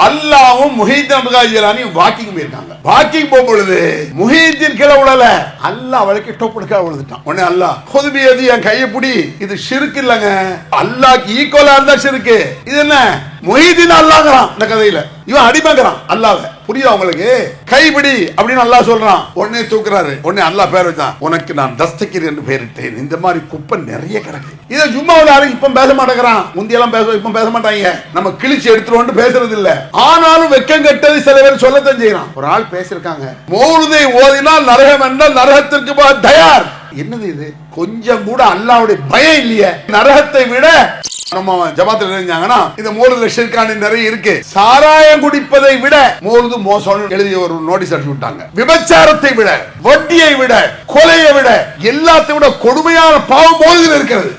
அல்லாவும் முஹிதீன் அப்துல் காதிர் ஜிலானி வாக்கிங் போயிருக்காங்க. வாக்கிங் போகும்பொழுது முஹிதீன் கீழே விழல, அல்லாஹ் அவளுக்கு டோப்புக்கு கீழே விழுந்துட்டான். உடனே அல்லாஹ் குதுபியது என் கையை பிடி, இது ஷிர்க் இல்லங்க, அல்லாஹ்க்கு ஈக்குவலா இருந்தா ஷிர்க். இது என்ன முஹிதீன் அல்லாஹ்ங்கறான் இந்த கதையில, இவன் அடிமைங்கறான் அல்லாஹ்வை. புரியுதா உங்களுக்கு? கைபிடி அப்படின்னு அல்லாஹ் சொல்றான். உடனே தூக்குறாரு. உடனே அல்லாஹ் பேர் வச்சான், உனக்கு நான் தஸ்தகீர் என்று பெயரிட்டேன். இந்த மாதிரி குப்பை நிறைய கிடக்கு. இதை ஜும்மாவுல யாரும் இப்ப பேச மாட்டேங்கிறான். முந்தியெல்லாம் இப்ப பேச மாட்டாங்க. நம்ம கிழிச்சு எடுத்துருவோம் பேசுறது இல்ல. ஆனாலும் வெக்கம் கெட்டது சில பேர் சொல்லத்தான் செய்யறான். ஒரு ஆள் பேசிருக்காங்க, மௌலிதை ஓதினால் நரகம் என்றால் நரகத்திற்கு தயார். என்னது இது? கொஞ்சம் கூட அல்லாஹ்வுடைய பயம் இல்லையே. நரகத்தை விட நம்ம ஜமாத்துல இருந்தாங்கன்னா இந்த மௌலிதுல ஷிர்கானி நிறைய இருக்கு. சாராயம் குடிப்பதை விட மௌலிது மோசம் எழுதிய ஒரு நோட்டீஸ் அடிச்சு விட்டாங்க. விபச்சாரத்தை விட, வட்டியை விட, கொலையை விட, எல்லாத்தையும் விட கொடுமையான பாவம் மௌலிதுல இருக்கிறது.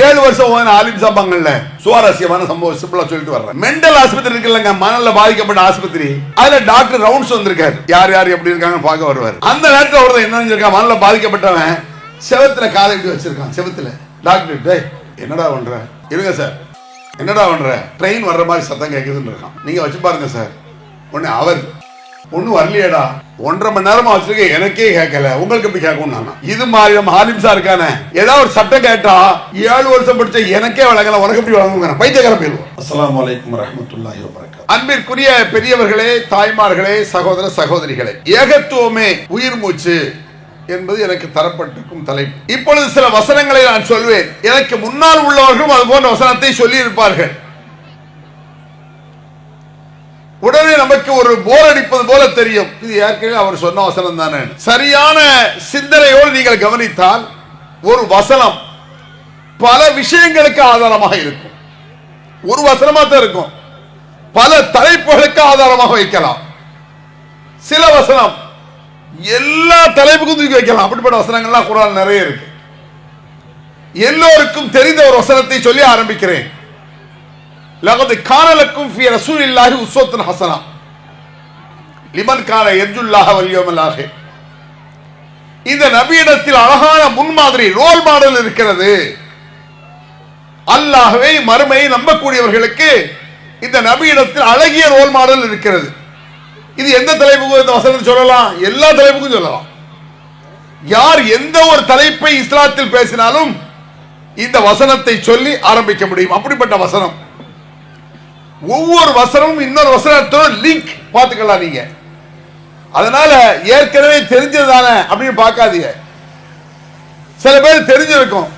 7 வருஷம் ஆலிம் சம்பங்கள்ல சுவாரஸ்யமான சம்பவம் சிம்பிளா சொல்லிட்டு வர்றேன். மெண்டல் ஆஸ்பத்திரி இருக்குல்லங்க, மனநல பாதிக்கப்பட்ட ஆஸ்பத்திரி, அதுல டாக்டர் ரவுண்ட்ஸ் வந்திருக்காரு. யார் யார் எப்படி இருக்காங்கன்னு பார்க்க வருவார். அந்த நேரத்தில் ஒருத்தர் என்ன செஞ்சிருக்கான், மனநல பாதிக்கப்பட்டவன் செவத்துல காலை விட்டு வச்சிருக்கான். செவத்துல டாக்டர் என்னடா பண்ற? இருங்க சார், என்னடா பண்ற? ட்ரெயின் வர்ற மாதிரி சத்தம் கேட்குதுன்னு இருக்கான். நீங்க வச்சு பாருங்க சார். உடனே அவர் ஒன்னும் வரலையேடா, 1.5 மணி நேரமா வச்சிருக்க, எனக்கே கேட்கல, உங்களுக்கு எப்படி கேட்கும்? இது மாதிரி நம்ம ஹாலிம்ஸா இருக்கானே, ஏதாவது ஒரு சட்டம் கேட்டா 7 வருஷம் படிச்ச எனக்கே வழங்கல, உனக்கு எப்படி வழங்குங்க? பைத்தியக்கார போயிடுவோம். அஸ்ஸலாமு அலைக்கும் வரஹ்மத்துல்லாஹி வபரகாத்துஹு. அன்பிற்குரிய பெரியவர்களே, தாய்மார்களே, சகோதர சகோதரிகளே, ஏகத்துவமே உயிர் மூச்சு என்பது எனக்கு தரப்பட்டிருக்கும் தலைப்பு. இப்பொழுது சில வசனங்களை நான் சொல்வேன். எனக்கு முன்னால் உள்ளவர்களும் அது போன்ற வசனத்தை சொல்லி இருப்பார்கள். உடனே நமக்கு ஒரு போர் அடிப்பது போல தெரியும், இது ஏற்கனவே அவர் சொன்ன வசனம் தானே. சரியான சிந்தனையோடு நீங்கள் கவனித்தால் ஒரு வசனம் பல விஷயங்களுக்கு ஆதாரமாக இருக்கும். ஒரு வசனமா தான் இருக்கும், பல தலைப்புகளுக்கு ஆதாரமாக வைக்கலாம். சில வசனம் எல்லா தலைப்புக்கும் தூக்கி வைக்கலாம். அப்படிப்பட்ட வசனங்கள்லாம் குர்ஆன் நிறைய இருக்கு. எல்லோருக்கும் தெரிந்த ஒரு வசனத்தை சொல்லி ஆரம்பிக்கிறேன். லகத் கான லக்கும் ஃபீ ரசூலில்லாஹி உஸ்வத்துன் ஹஸனா லிமன் கான யர்ஜுல்லாஹ வல் யௌமல் ஆகிர். இந்த நபியிடத்தில் அழகான முன்மாதிரி, ரோல் மாடல் இருக்கிறது. அல்லாஹ்வை மறுமையை நம்பக்கூடியவர்களுக்கு இந்த நபியிடத்தில் அழகிய ரோல் மாடல் இருக்கிறது. இது எந்த தலைப்புக்கும் இந்த வசனம் சொல்லலாம், எல்லா தலைப்புக்கும் சொல்லலாம். யார் எந்த ஒரு தலைப்பை இஸ்லாத்தில் பேசினாலும் இந்த வசனத்தை சொல்லி ஆரம்பிக்க முடியும். அப்படிப்பட்ட வசனம். ஒவ்வொரு வசனமும் இன்னொரு வசனத்தோட லிங்க் பார்த்துக்கலாம் நீங்க. அதனால ஏற்கனவே தெரிஞ்சதானே அப்படின்னு பார்க்காதீங்க. சில பேர் தெரிஞ்சிருக்கும்,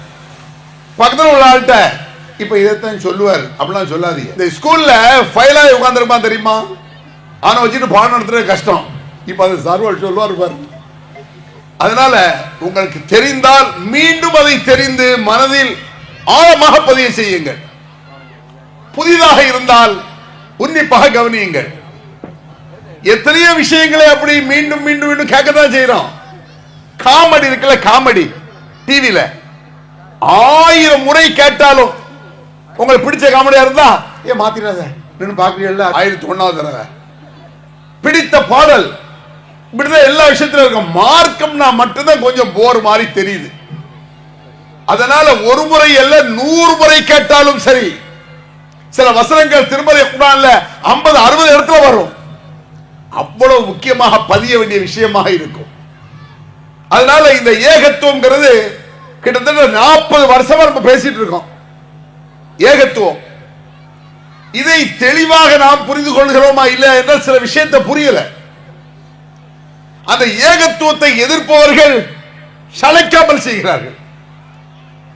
பக்கத்தில் உள்ள ஆள்கிட்ட இப்ப இதைத்தான் சொல்லுவார் அப்படிலாம் சொல்லாதீங்க. இந்த ஸ்கூல்ல ஃபைலா உட்கார்ந்துருப்பான் தெரியுமா, ஆனா வச்சுட்டு பாடம் நடத்துறது கஷ்டம். இப்ப அது சர்வர் சொல்லுவார் பாரு. அதனால உங்களுக்கு தெரிந்தால் மீண்டும் அதை தெரிந்து மனதில் ஆழமாக பதிவு செய்யுங்கள். புதிதாக இருந்தால் உன்னிப்பாக கவனியுங்கள். எத்தனையோ விஷயங்களை அப்படி மீண்டும் மீண்டும் மீண்டும் கேட்கத்தான் செய்யறோம். காமெடி இருக்குல்ல, காமெடி டிவில 1000 முறை கேட்டாலும் உங்களுக்கு பிடிச்ச காமெடியா இருந்தா மாத்திராத பாக்குறீங்கல்ல, 1001வது தடவை பிடித்த பாடல் இப்படிதான் எல்லா விஷயத்திலும் இருக்கும். மார்க்கம்னா மட்டும்தான் கொஞ்சம் போர் மாதிரி தெரியுது. அதனால ஒரு முறை அல்ல 100 முறை கேட்டாலும் சரி. சில வசனங்கள் திருமலை குர்ஆன்ல 50-60 இடத்துல வரும். அவ்வளவு முக்கியமாக பதிய வேண்டிய விஷயமாக இருக்கும். அதனால இந்த ஏகத்துவம்ங்கிறது கிட்டத்தட்ட 40 வருஷமா நம்ம பேசிட்டு இருக்கோம். ஏகத்துவம் இதை தெளிவாக நாம் புரிந்து கொள்கிறோமா இல்ல என்றால் சில விஷயத்தை புரியல. அந்த ஏகத்துவத்தை எதிர்ப்பவர்கள் சளைக்காமல் செய்கிறார்கள்.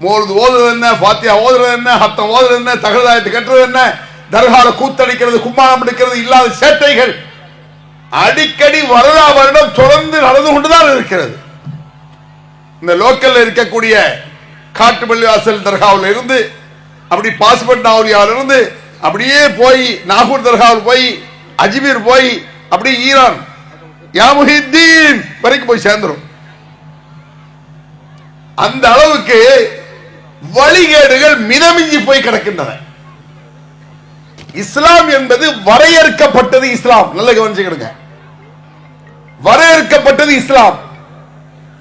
மௌலிது ஓதுறது என்ன, ஃபாத்தியா ஓதுறது என்ன, ஹத்தம் ஓதுறது என்ன, தகதாயத்தை கட்டுறது என்ன, தர்கால கூத்தடிக்கிறது, கும்மாளம் எடுக்கிறது, இல்லாத சேட்டைகள் அடிக்கடி வருடம் தொடர்ந்து நடந்து கொண்டுதான் இருக்கிறது. இந்த லோக்கல்ல இருக்கக்கூடிய காட்டுப்பள்ளிவாசல் தர்காவில் இருந்து அப்படி பாஸ்போர்ட் நாவலியாவில் இருந்து அப்படியே போய் நாகூர் தர்காவில் போய் அஜ்மீர் போய் அப்படி ஈரான் யா முஹித்தீன் வரைக்கும் போய் சேர்ந்துரும். அந்த அளவுக்கு வழிகேடுகள் மிதமிஞ்சி போய் கிடக்கின்றன. இஸ்லாம் என்பது வரையறுக்கப்பட்டது. இஸ்லாம் நல்ல கவனிச்சுக்கிடுங்க, வரையறுக்கப்பட்டது இஸ்லாம்.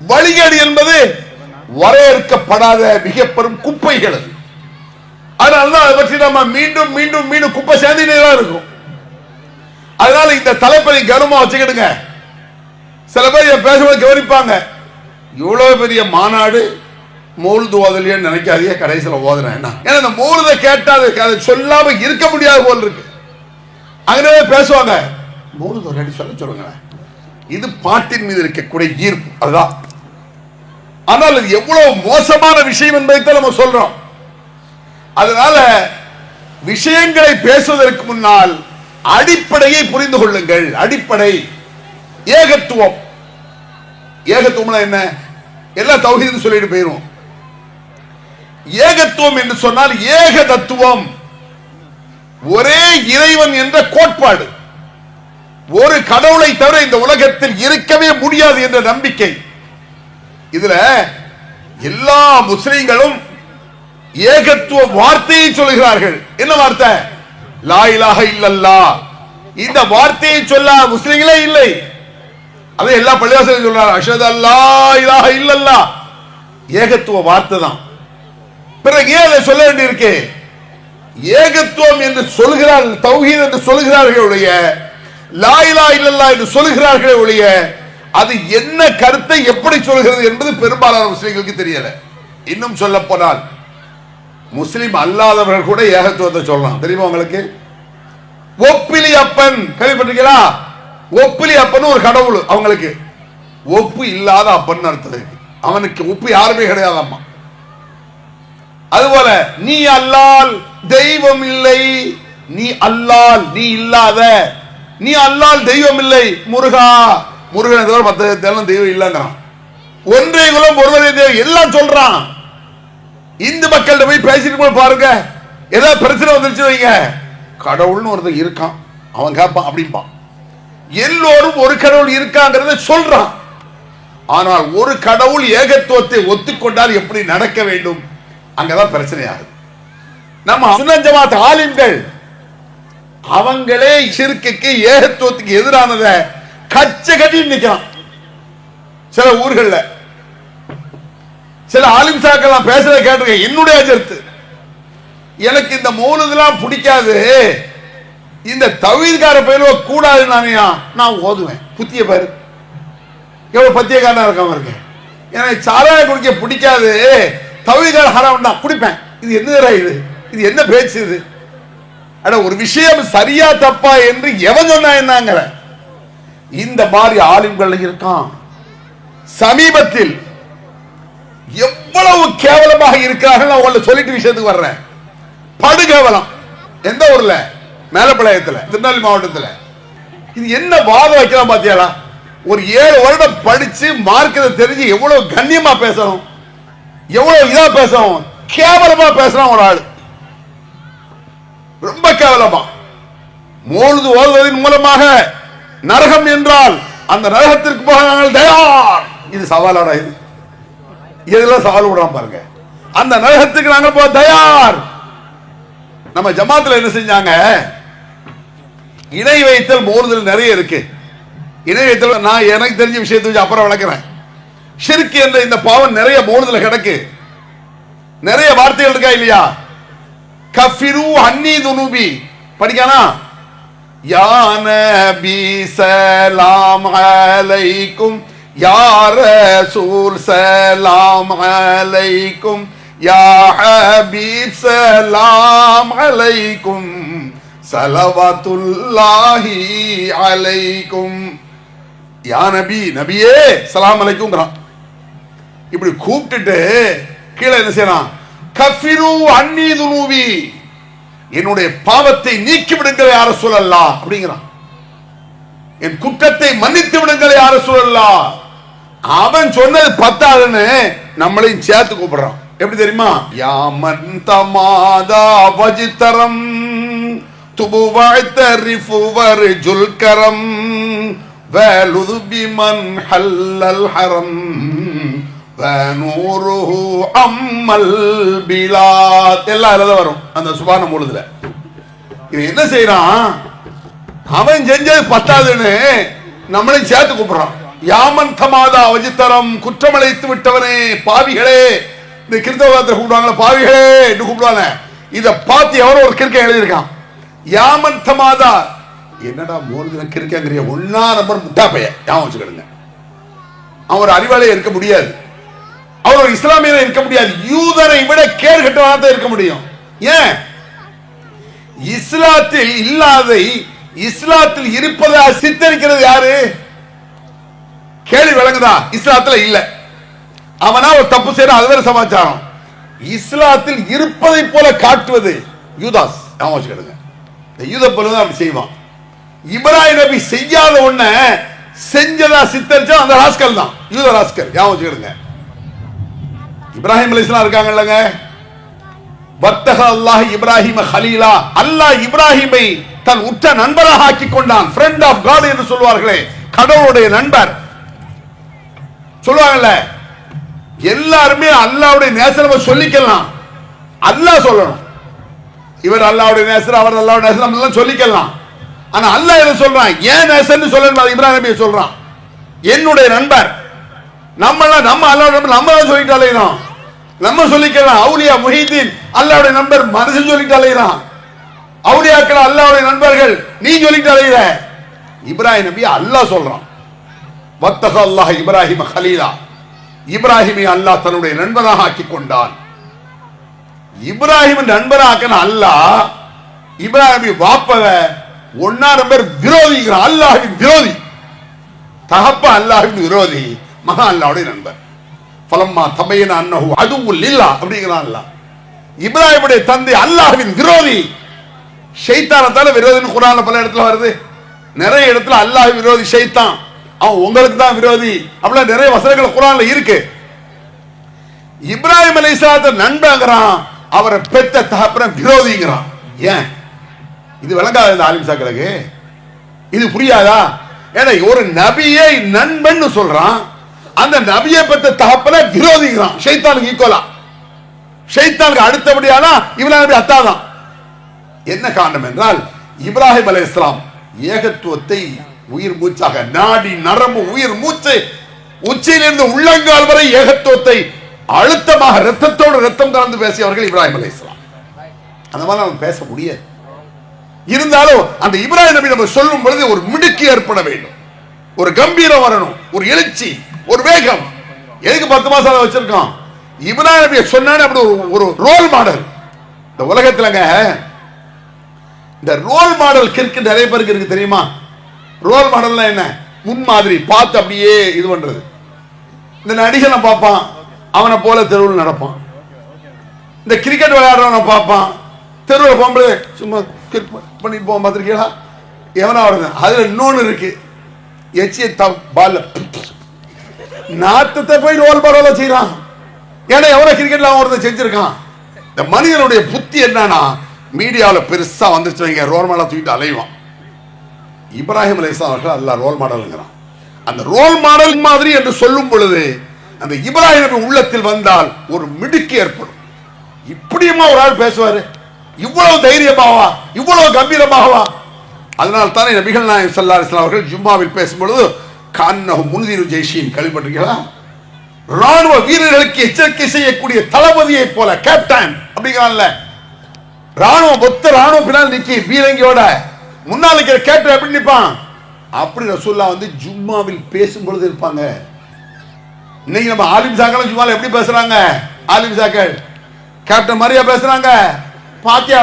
வழிகேடு என்பது வரையறுக்கப்படாத மிக பெரும் குப்பைகள். அதனாலதான் அதை பற்றி நம்ம மீண்டும் மீண்டும் மீண்டும் குப்பை சேர்ந்துட்டே தான் இருக்கும். இந்த தலைப்பை கவனமா வச்சுக்கிடுங்க. சில பேர் பேசும்போது கவனிப்பாங்க, இவ்வளவு பெரிய மாநாடு மௌலிது ஓதலையன்னு நினைக்காதீங்க, கடைசியில் ஓதுறேன். ஏன்னா இந்த மௌலிதை கேட்டால் அதை சொல்லாம இருக்க முடியாது போல் இருக்கு. அங்கே பேசுவாங்க, மௌலிது ஒரு அடி சொல்ல சொல்லுங்க. இது பாட்டின் மீது இருக்கக்கூடிய ஈர்ப்பு, அதுதான். ஆனால் இது எவ்வளவு மோசமான விஷயம் என்பதை நம்ம சொல்றோம். அதனால விஷயங்களை பேசுவதற்கு முன்னால் அடிப்படையை புரிந்து கொள்ளுங்கள். அடிப்படை ஏகத்துவம். ஏகத்துவம் என்ன? எல்லா தௌஹீதுன்னு சொல்லிட்டு போயிரும். ஏகத்துவம் என்று சொன்னால் ஏக தத்துவம், ஒரே இறைவன் என்ற கோட்பாடு. ஒரு கடவுளை தவிர இந்த உலகத்தில் இருக்கவே முடியாது என்ற நம்பிக்கை. இதுல எல்லா முஸ்லிம்களும் ஏகத்துவ வார்த்தையை சொல்கிறார்கள். என்ன வார்த்தை? லா இலாஹ இல்லல்லாஹ். இந்த வார்த்தையை சொல்ல முஸ்லிம்களே இல்லை. அதை எல்லா பள்ளிவாசலும் சொல்றாங்க, அஷ்ஹது அல்லா இலாஹ இல்லல்லாஹ். ஏகத்துவ வார்த்தை தான். பிறகு ஏன் அதை சொல்ல வேண்டியிருக்கு? ஏகத்துவம் என்று சொல்கிறார்கள், தௌஹீத் என்று சொல்கிறார்களுடைய, லா இலாஹ இல்லல்லாஹ் என்று சொல்கிறார்களே ஒழிய அது என்ன கருத்தை எப்படி சொல்கிறது என்பது பெரும்பாலான முஸ்லிம்களுக்கு தெரியல. இன்னும் சொல்ல போனால் முஸ்லிம் அல்லாதவர்கள் கூட ஏகத்துவத்தை சொல்லலாம். தெரியுமா உங்களுக்கு? ஒப்பிலி அப்பன் கேள்விப்பட்டிருக்கீங்களா? ஒப்பிலி அப்பன் ஒரு கடவுள், அவங்களுக்கு ஒப்பு இல்லாத அப்பன் அர்த்தம். அவனுக்கு ஒப்பு யாருமே கிடையாதாம்மா. அதுபோல நீ அல்லால் தெய்வம் இல்லை, நீ அல்லால் நீ இல்லாத, நீ அல்லால் தெய்வம் இல்லை. முருகா, முருகன் தவிர மற்ற தெய்வம் இல்லைங்கிறான். ஒன்றை குலம் ஒருவரே தெய்வம் எல்லாம் சொல்றான். இந்து மக்கள்கிட்ட போய் பேசிட்டு போய் பாருங்க, ஏதாவது பிரச்சனை வந்துருச்சு வைங்க, கடவுள்னு ஒருத்தர் இருக்கான், அவன் கேட்பான் அப்படின்பான். எல்லோரும் ஒரு கடவுள் இருக்காங்கிறத சொல்றான். ஆனால் ஒரு கடவுள் ஏகத்துவத்தை ஒத்துக்கொண்டால் எப்படி நடக்க வேண்டும், அங்கதான் பிரச்சனையாகுது. நம்ம சுன்னத் ஜமாத் ஆலிம்கள் அவங்களே ஷிர்க்குக்கு ஏகத்துவத்துக்கு எதிரானத கச்ச கட்டி நிக்கிறான். சில ஊர்கள்ல சில ஆலிம் சாக்கெல்லாம் பேசுறத கேட்டிருக்கேன். என்னுடைய கருத்து, எனக்கு இந்த மௌலிதெல்லாம் பிடிக்காது, இந்த தௌஹீத்கார பேருவ கூடாது, நான் ஓதுவேன். புத்திய பேரு எவ்வளவு பத்தியக்காரனா இருக்காம இருக்கேன். எனக்கு சாராய குடிக்க பிடிக்காது, தௌஹீத்கார ஹராம் தான் குடிப்பேன். இது என்ன இது என்ன பேச்சு இது? அட ஒரு விஷயம் சரியா தப்பா என்று எவன் சொன்னா என்னங்கிற இந்த மாதிரி ஆலிம்கள் இருக்கான். சமீபத்தில் எவ்வளவு கேவலமாக இருக்கிறார்கள் அவங்கள சொல்லிட்டு விஷயத்துக்கு வர்றேன். படுகேவலம். எந்த ஊர்ல? மேலப்பாளையத்துல, திருநெல்வேலி மாவட்டத்தில். இது என்ன வாதம் வைக்கலாம் பாத்தியாளா? ஒரு 7 வருடம் படிச்சு மார்க்கத்தை தெரிஞ்சு எவ்வளவு கண்ணியமா பேசணும், எவ்வளவு இதா பேசணும், கேவலமா பேசுறான் ஒரு ஆள். ரொம்ப கேவலமா. மௌலிது ஓதுவதன் மூலமாக நரகம் என்றால் அந்த நரகத்திற்கு போக நாங்கள் தயார். இது சவாலாடா? இது இதெல்லாம் சவால் விடுறான் பாருங்க. அந்த நரகத்துக்கு நாங்கள் போக தயார். நம்ம ஜமாத்துல என்ன செஞ்சாங்க, இணை வைத்தல் மௌலிதில் நிறைய இருக்கு. இணை வைத்தல் நான் எனக்கு தெரிஞ்ச விஷயத்தை வச்சு அப்புறம் விளக்குறேன். ஷிர்க் என்ற இந்த பாவம் நிறைய மௌலிதில் கிடக்கு. நிறைய வார்த்தைகள் இருக்கா இல்லையா? கஃபிரு அன்னி துனுபி படிக்கானா? யா நபி ஸலாம் அலைக்கும், யா ரசூல் ஸலாம் அலைக்கும், யா ஹபீப் ஸலாம் அலைக்கும், ஸலவாத்துல்லாஹி அலைக்கும். யா நபி, நபியே ஸலாம் அலைக்கும்ங்கறான். இப்படி கூப்பிட்டுட்டு கீழே என்ன செய்யறான்? கஃபிரு அன்னி துனுபி, என்னுடைய பாவத்தை நீக்கி விடுங்கள் யா ரசூலல்லாஹ் அப்படிங்கிறான். என் குற்றத்தை மன்னித்து விடுங்கள் யா ரசூலல்லாஹ். அவன் சொன்னது பத்தாதுன்னு நம்மளையும் சேர்த்து கூப்பிடுறான். எப்படி தெரியுமா? யா மன் தமாதா வஜ்தரம் துபுவஅதரிஃபு வர்ஜுல் கரம் வலுது பிமன் ஹல்லல் ஹரம் வனூருஹு அம்மல் பிலாத். எல்லாம் எழுத வரும் அந்த சுபான மௌலிதுல. இவன் என்ன செய்யறான்? அவன் செஞ்சது பத்தாதுன்னு நம்மளையும் சேர்த்து கூப்பிடுறான். யாமன் தமாதா வஜ்தரம், குற்றமழைத்து விட்டவனே, பாவிகளே. இந்த கிறிஸ்தவத்தில் கூப்பிடுவாங்களா பாவிகளே என்று கூப்பிடுவாங்க. இதை பார்த்து எவரோ ஒரு கிறுக்கன் எழுதியிருக்கான். யாமன் தமாதா, என்னடா மோர்தினக்கு இருக்காங்கிறிய ஒன்னா நம்பர் முட்டா பைய ஞாபகம் வச்சுக்கிடுங்க. அவன் ஒரு அறிவாளியா இருக்க முடியாது, அவர் ஒரு இஸ்லாமியரை இருக்க முடியாது, யூதரை விட கேடு கட்டவனாக இருக்க முடியும். ஏன்? இஸ்லாத்தில் இல்லாதை இஸ்லாத்தில் இருப்பதா சித்தரிக்கிறது யாரு? கேள்வி விளங்குதா? இஸ்லாத்துல இல்ல, அவனா ஒரு தப்பு செய்யற அது வேற சமாச்சாரம். இஸ்லாத்தில் இருப்பதை போல காட்டுவது யூதாஸ். ஞாபகம் வச்சுக்கிடுங்க, யூத போல அப்படி செய்வான். இப்ராஹிம் நபி செய்யாத ஒண்ண செஞ்சதா சித்தரிச்சா அந்த ராஸ்கல் தான் யூத ராஸ்கல். ஞாபகம் வச்சுக்கிடுங்க. இப்ராஹிம் அலைஹிஸ்ஸலாம் இருக்காங்கல்லங்க, வத்தஹ அல்லாஹ் இப்ராஹிம கலீலா, அல்லாஹ் இப்ராஹிமை தன் உற்ற நண்பராக ஆக்கி கொண்டான். ஃப்ரெண்ட் ஆஃப் காட் என்று சொல்வார்களே, கடவுளுடைய நண்பர் சொல்லுவாங்கல்ல. எல்லாருமே அல்லாஹ்வுடைய நேசரை சொல்லிக்கலாம், அல்லாஹ் சொல்லணும். இவர் அல்லாஹ்வுடைய நேசர், அவர் அல்லாஹ்வுடைய நேசர் நம்ம சொல்லிக்கலாம். ஆனா அல்லாஹ் என்ன சொல்றான்? ஏன் நேசர்னு சொல்லணும். இப்ராஹிம் நபி சொல்றான் என்னுடைய நண்பர். நம்ம அல்லாஹ்வுடைய நண்பர் நம்ம தான் சொல்லிட்டு அலையறோம். நம்ம சொல்லிக்கலாம் அவுலியா முஹீதீன் அல்லாஹ்வுடைய நண்பர் மனுஷன் சொல்லிட்டு அலையறான். அவுலியாக்கள் அல்லாஹ்வுடைய நண்பர்கள் நீ சொல்லிட்டு அலையற. இப்ராஹிம் நபி அல்லாஹ் சொல்றான் வத்தக அல்லாஹ் இப்ராஹிம கலீலா, இப்ராஹிமை அல்லாஹ் தன்னுடைய நண்பராக ஆக்கி கொண்டான். இப்ராஹிம் நண்பராக்கன அல்லாஹ் இப்ராஹிம் வாப்பவ ஒன்னா நம்பர் விரோதிக்கிறான். அல்லாஹ்வின் விரோதி, தகப்ப அல்லாஹ்வின் விரோதி, மகா அல்லாஹ்வுடைய நண்பர். ஃபலம்மா தபையன அன்னஹு அதுவுல் லில்லாஹ் அப்படிங்கிறான் அல்லாஹ். இப்ராஹிமுடைய தந்தை அல்லாஹ்வின் விரோதி. ஷைத்தானத்தால விரோதின்னு குர்ஆன்ல பல இடத்துல வருது. நிறைய இடத்துல அல்லாஹ் விரோதி ஷைத்தான், அவன் உங்களுக்கு தான் விரோதி அப்படிலாம் நிறைய வசனங்கள் குர்ஆன்ல இருக்கு. இப்ராஹிம் அலைஹிஸ்ஸலாத்தை நண்பங்கிறான், அவரை பெத்த தகப்பன விரோதிங்கிறான். ஏன் இது விளங்காத இந்த ஆலிம் சாக்களுக்கு? இது புரியாதா? ஏன்னா ஒரு நபியை நண்பன் சொல்றான், அந்த நபியை பெற்ற தகப்பன விரோதிக்கிறான். ஷைத்தானுக்கு ஈக்குவலா, ஷைத்தானுக்கு அடுத்தபடியானா இப்ராஹிம் நபி அத்தாதான். என்ன காரணம் என்றால் இப்ராஹிம் அலைஹிஸ்ஸலாம் ஏகத்துவத்தை உயிர் மூச்சாக நாடி நரம்பு உயிர் மூச்சு உச்சியிலிருந்து உள்ளங்கால் வரை ஏகத்துவத்தை அழுத்தமாக ரத்தத்தோடு ரத்தம் கலந்து பேசியவர்கள் இப்ராஹிம் அலைஹிஸ்ஸலாம். அந்த மாதிரி நம்ம பேச முடியாது. இருந்தாலும் அந்த இப்ராஹிம் நபி நம்ம சொல்லும் பொழுது ஒரு மிடுக்கு ஏற்பட வேண்டும், ஒரு கம்பீரம் வரணும், ஒரு எழுச்சி, ஒரு வேகம். எதுக்கு 10 மாசம் வச்சிருக்கோம்? இப்ராஹிம் நபி சொன்னானே அப்படி ஒரு ரோல் மாடல். இந்த உலகத்துலங்க இந்த ரோல் மாடல் கிற்கு நிறைய பேருக்கு இருக்கு தெரியுமா? ரோல் மாடல்னா என்ன? முன்மாதிரி பார்த்து அப்படியே இது பண்றது. இந்த நடிகனை பார்ப்பான், அவனை போல தெருவில் நடப்பான். இந்த கிரிக்கெட் விளையாடுறவனை பார்ப்பான், தெருவில் போகும்போது சும்மா பண்ணிட்டு போவான். பார்த்துருக்கீங்களா? எவனா வருது. அதுல இன்னொன்னு இருக்கு, எச்சிய பால் நாத்தத்தை போய் ரோல் மாடல செய்யறான். ஏன்னா எவ்வளவு கிரிக்கெட்ல அவன் ஒருத்தன் செஞ்சிருக்கான். இந்த மனிதனுடைய புத்தி என்னன்னா, மீடியாவில் பெருசா வந்துச்சு ரோல் மாடல் தூக்கிட்டு அலைவான். இப்ராஹிம் அலைஹிஸ்ஸலாம் அவர்கள் அல்லாஹ் ரோல் மாடல்ங்கிறான். அந்த ரோல் மாடல் மாதிரி என்று சொல்லும் பொழுது அந்த இப்ராஹிம் உள்ளத்தில் வந்தால் ஒரு மிடுக்கு ஏற்படும். இப்படியுமா ஒரு ஆள் பேசுவாரு? இவ்வளவு தைரியமாவா, இவ்வளவு கம்பீரமாகவா? அதனால் தானே நபிகள் நாயகம் ஸல்லல்லாஹு அலைஹி வஸல்லம் அவர்கள் ஜும்மாவில் பேசும்பொழுது கான்னஹு முன்திரு ஜெய்ஷின் கேள்விப்பட்டிருக்கீங்களா? ராணுவ வீரர்களுக்கு எச்சரிக்கை செய்யக்கூடிய தளபதியை போல, கேப்டன் அப்படிங்கிறான்ல. ராணுவம் மொத்த ராணுவம் பின்னால் நிக்கி பீரங்கியோட முன்னால் நிக்கிற கேப்டன் எப்படி நிற்பான்? அப்படி ரசூலுல்லாஹ் வந்து ஜும்மாவில் பேசும் பொழுது இருப்பாங்க. இன்னைக்கு நம்ம ஆலிம் சாக்கள் ஜும்மாவில் எப்படி பேசுறாங்க? ஆலிம் சாக்கள் கேப்டன் மாதிரியா பேசுறாங்க? பாத்தியா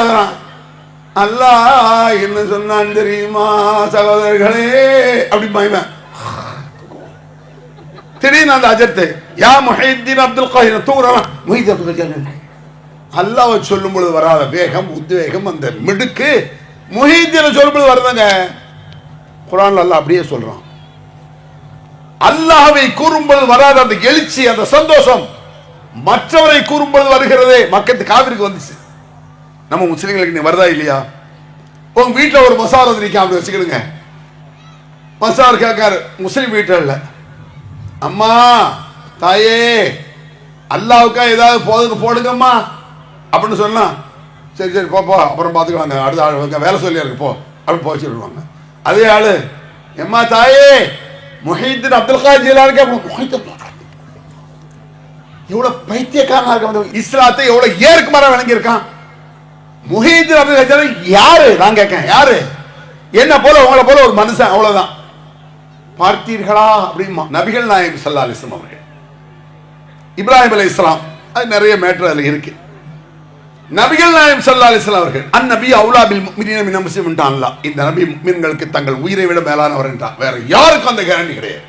அல்லாஹ் என்ன சொன்னான் தெரியுமா சகோதரர்களே அப்படி பாய்வேன். திடீர்னு அந்த அஜர்த்து யா முஹைதீன் அப்துல் காஹிர் தூங்குறான். முஹைதீன் அப்துல் காஹிர் அல்லாஹ் சொல்லும் பொழுது வராத வேகம், உத்வேகம், அந்த மிடுக்கு முஹைதீன் சொல்லும் பொழுது வருதுங்க. குர்ஆன்ல அல்லாஹ் அப்படியே சொல்றான். அல்லாஹ்வை கூறும்பொழுது வராத அந்த எழுச்சி, அந்த சந்தோஷம் மற்றவரை கூறும்பொழுது வருகிறதே. மக்கத்து காவிரிக்கு வந்துச்சு. நம்ம முஸ்லிம்களுக்கு நீ வருதா இல்லையா? உங்க வீட்டில் ஒரு மசார் வந்து நிற்க அப்படி வச்சுக்கிடுங்க. மசார் கேட்காரு, முஸ்லிம் வீட்டில் இல்லை. அம்மா தாயே அல்லாவுக்கா ஏதாவது போடுங்கம்மா அப்படின்னு சொன்னா சரி சரி போப்போ அப்புறம் பார்த்துக்கலாங்க, அடுத்த ஆள் வேலை சொல்லியா இருக்கு போ அப்படின்னு போய் சொல்லுவாங்க. அதே ஆளு எம்மா தாயே முஹைதீன் அப்துல் காதிர் ஜீலானி எவ்வளவு பைத்தியக்காரனா இருக்க, இஸ்லாத்தை எவ்வளவு ஏற்கு மரம் விளங்கி இருக்கான். முஹைதீன் அப்துல் காதிர் யாரு நான் கேட்கேன், யாரு? என்ன போல உங்களை போல ஒரு மனுஷன், அவ்வளவுதான். பார்த்தீர்களா அப்படிமா நபிகள் நாயகம் ஸல்லல்லாஹு அலைஹி வஸல்லம் அவர்கள், இப்ராஹிம் அலைஹிஸ்ஸலாம், அது நிறைய மேட்டர் அதுல இருக்கு. நபிகள் நாயகம் ஸல்லல்லாஹு அலைஹி வஸல்லம் அவர்கள் அந்நபி அவுலா பில் முஃமினீன மின் அன்ஃபுஸிஹிம் என்றான் அல்லாஹ். இந்த நபி முஃமின்களுக்கு தங்கள் உயிரை விட மேலானவர் என்றான். வேற யாருக்கும் அந்த கேரண்டி கிடையாது.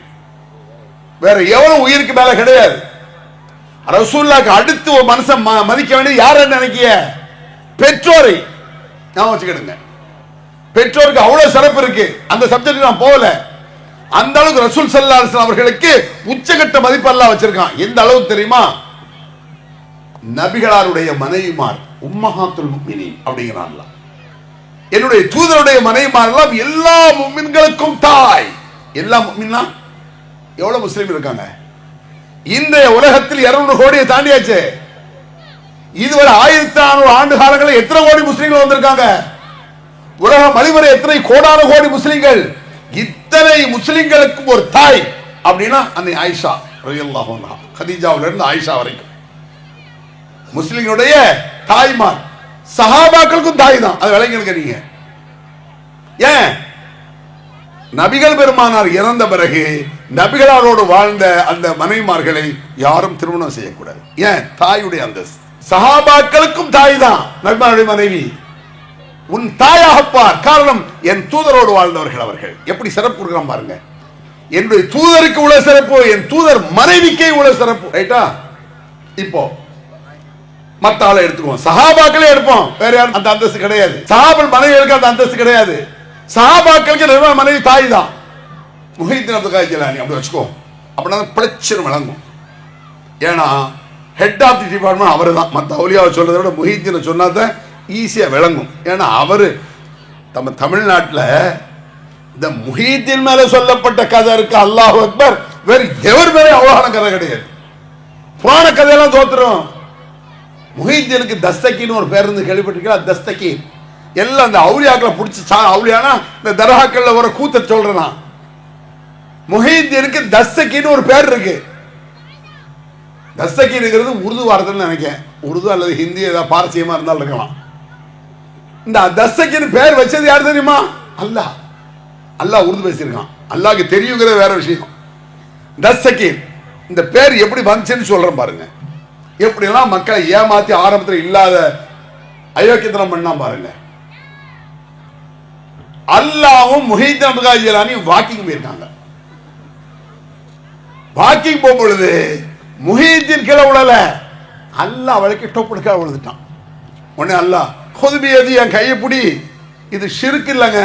வேற எவரும் உயிருக்கு மேல கிடையாது. ரசூலுல்லாஹ்க்கு அடுத்து ஒரு மனுஷன் மதிக்க வேண்டிய யாருன்னு நினைக்கிய? பெற்றோரை. நான் வச்சுக்கிடுங்க, பெற்றோருக்கு அவ்வளவு சிறப்பு இருக்கு. அந்த சப்ஜெக்ட் நான் போகல. அந்த அளவுக்கு ரசூல் ஸல்லல்லாஹு அலைஹி வஸல்லம் அவர்களுக்கு உச்சகட்ட மதிப்பு அல்லாஹ் வச்சிருக்கான். எந்த அளவுக்கு தெரியுமா? நபிகளாருடைய மனைவிமார் உம்மஹாத்துல் முஃமினீன் அப்படிங்கிறான். என்னுடைய தூதருடைய மனைவிமார் எல்லா முஃமின்களுக்கும் தாய். எல்லா முஃமின்னா எவ்வளவு முஸ்லிம் இருக்காங்க? இன்றைய உலகத்தில் 200 கோடியை தாண்டியாச்சு. இதுவரை 1400 ஆண்டு காலங்களில் எத்தனை கோடி முஸ்லிம்கள் வந்திருக்காங்க? உலகம் அழிவரை எத்தனை கோடான கோடி முஸ்லிம்கள்? இத்தனை முஸ்லிம்களுக்கும் ஒரு தாய் அப்படின்னா அன்னை ஆயிஷா ரலியல்லாஹு அன்ஹா, கதீஜாவில இருந்து ஆயிஷா வரைக்கும் முஸ்லிம்களுடைய தாய்மார். சஹாபாக்களுக்கும் தாய் தான். அது விளங்கிடுங்க நீங்க. ஏன்? நபிகள் பெருமானார் இறந்த பிறகு நபிகளாரோடு வாழ்ந்த அந்த மனைவிமார்களை யாரும் திருமணம் செய்யக்கூடாது. ஏன்? தாயுடைய அந்தஸ்து. சஹாபாக்களுக்கும் தாய் தான் நபிமாருடைய மனைவி. உன் தாயாக பார். காரணம், என் தூதரோடு வாழ்ந்தவர்கள். அவர்கள் எப்படி சிறப்பு கொடுக்குறான் பாருங்க. என்னுடைய தூதருக்கு உள்ள சிறப்பு, என் தூதர் மனைவிக்கே உள்ள சிறப்பு. ரைட்டா? இப்போ மத்த ஆளை எடுத்துக்குவோம், சஹாபாக்களே எடுப்போம். வேற யாரும் அந்த அந்தஸ்து கிடையாது. சஹாபல் மனைவிகளுக்கு அந்த அந்தஸ்து கிடையாது. சஹாபாக்களுக்கு மனைவி தாய் தான். முஹைதீன் அப்துல் காதிர் ஜிலானி அப்படி வச்சுக்கோ. அப்படின்னா பிரச்சனை விளங்கும். ஏன்னா ஹெட் ஆஃப் தி டிபார்ட்மெண்ட் அவர் தான். மற்ற அவுலியாவை சொல்றதை விட முஹைதீனை சொன்னாதான் ஈஸியா விளங்கும். ஏன்னா அவரு நம்ம தமிழ்நாட்டில் இந்த முஹைதீன் மேல சொல்லப்பட்ட கதை இருக்கு, அல்லாஹ் அக்பர், வேறு எவர் மேலே அவ்வளவான கதை கிடையாது. புராண கதையெல்லாம் தோத்துரும். முஹைதீனுக்கு தஸ்தகின்னு ஒரு பேர் இருந்து கேள்விப்பட்டிருக்கா? தஸ்தகி எல்லாம் அந்த அவுலியாக்களை பிடிச்சி அவுலியானா இந்த தர்காக்கள்ல ஒரு கூத்த சொல்றேன். முஹைதீனுக்கு தஸ்தகின்னு ஒரு பேர் இருக்கு. தஸ்தகிங்கிறது உருது வார்த்தைன்னு நினைக்கிறேன். உருது அல்லது ஹிந்தி ஏதாவது பாரசீகமா இருந்தாலும் இருக்கலாம். இந்த தஸ்தகின்னு பேர் வச்சது யார் தெரியுமா? அல்லாஹ். அல்லாஹ் உருது பேசியிருக்கான். அல்லாஹ்க்கு தெரியுங்கிறது வேற விஷயம். தஸ்தகி இந்த பேர் எப்படி வந்துச்சுன்னு சொல்றேன் பாருங்க. எப்படிலாம் மக்களை ஏமாத்தி ஆரம்பத்தில் இல்லாத அயோக்கியத்தனம் பண்ணா பாருங்க. அல்லாஹ்வும் முஹைதீன் அப்துல் காதிர் ஜிலானி வாக்கிங் போயிருக்காங்க. வாக்கிங் போகும்பொழுது முஹைதீன் கீழே விழல, அல்லாஹ் அவளுக்கு டொப்புடுக்கா விழுந்துட்டான். உடனே அல்லாஹ் கொதுபியது என் கையை பிடி. இது ஷிர்க் இல்லைங்க,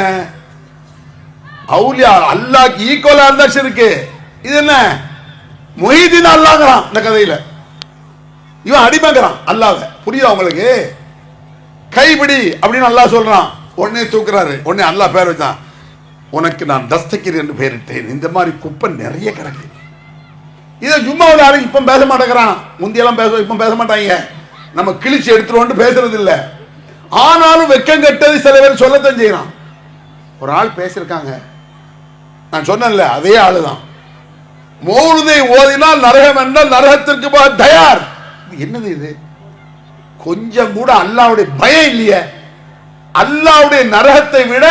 அவுலியா அல்லாஹ்க்கு ஈக்குவலா இருந்தா ஷிர்க். இது என்ன? முஹைதீன் அல்லாஹ்ங்கறான் இந்த கதையில. இவன் அடிமைங்கிறான் அல்லாஹ்வை. புரியுதா உங்களுக்கு? கைபிடி அப்படின்னு அல்லாஹ் சொல்றான். உடனே தூக்குறாரு. உடனே அல்லாஹ் பேர் வச்சான், உனக்கு நான் தஸ்தகிர் என்று பெயரிட்டேன். இந்த மாதிரி குப்பை நிறைய கிடக்கு. இதை ஜும்மாவில் யாரும் இப்ப பேச மாட்டேங்கிறான். முந்தியெல்லாம் பேச, இப்ப பேச மாட்டாங்க. நம்ம கிழிச்சு எடுத்துருவோம் பேசுறது இல்லை. ஆனாலும் வெக்கம் கட்டது சில பேர் சொல்லத்தான் செய்யறான். ஒரு ஆள் பேசியிருக்காங்க, நான் சொன்னேன்ல, அதே ஆளுதான். மௌலிதை ஓதினால் நரகம் என்றால் நரகத்திற்கு தயார். என்னது இது? கொஞ்சம் கூட அல்லாஹ்வுடைய பயம் இல்லையே. அல்லாஹ்வுடைய நரகத்தை விட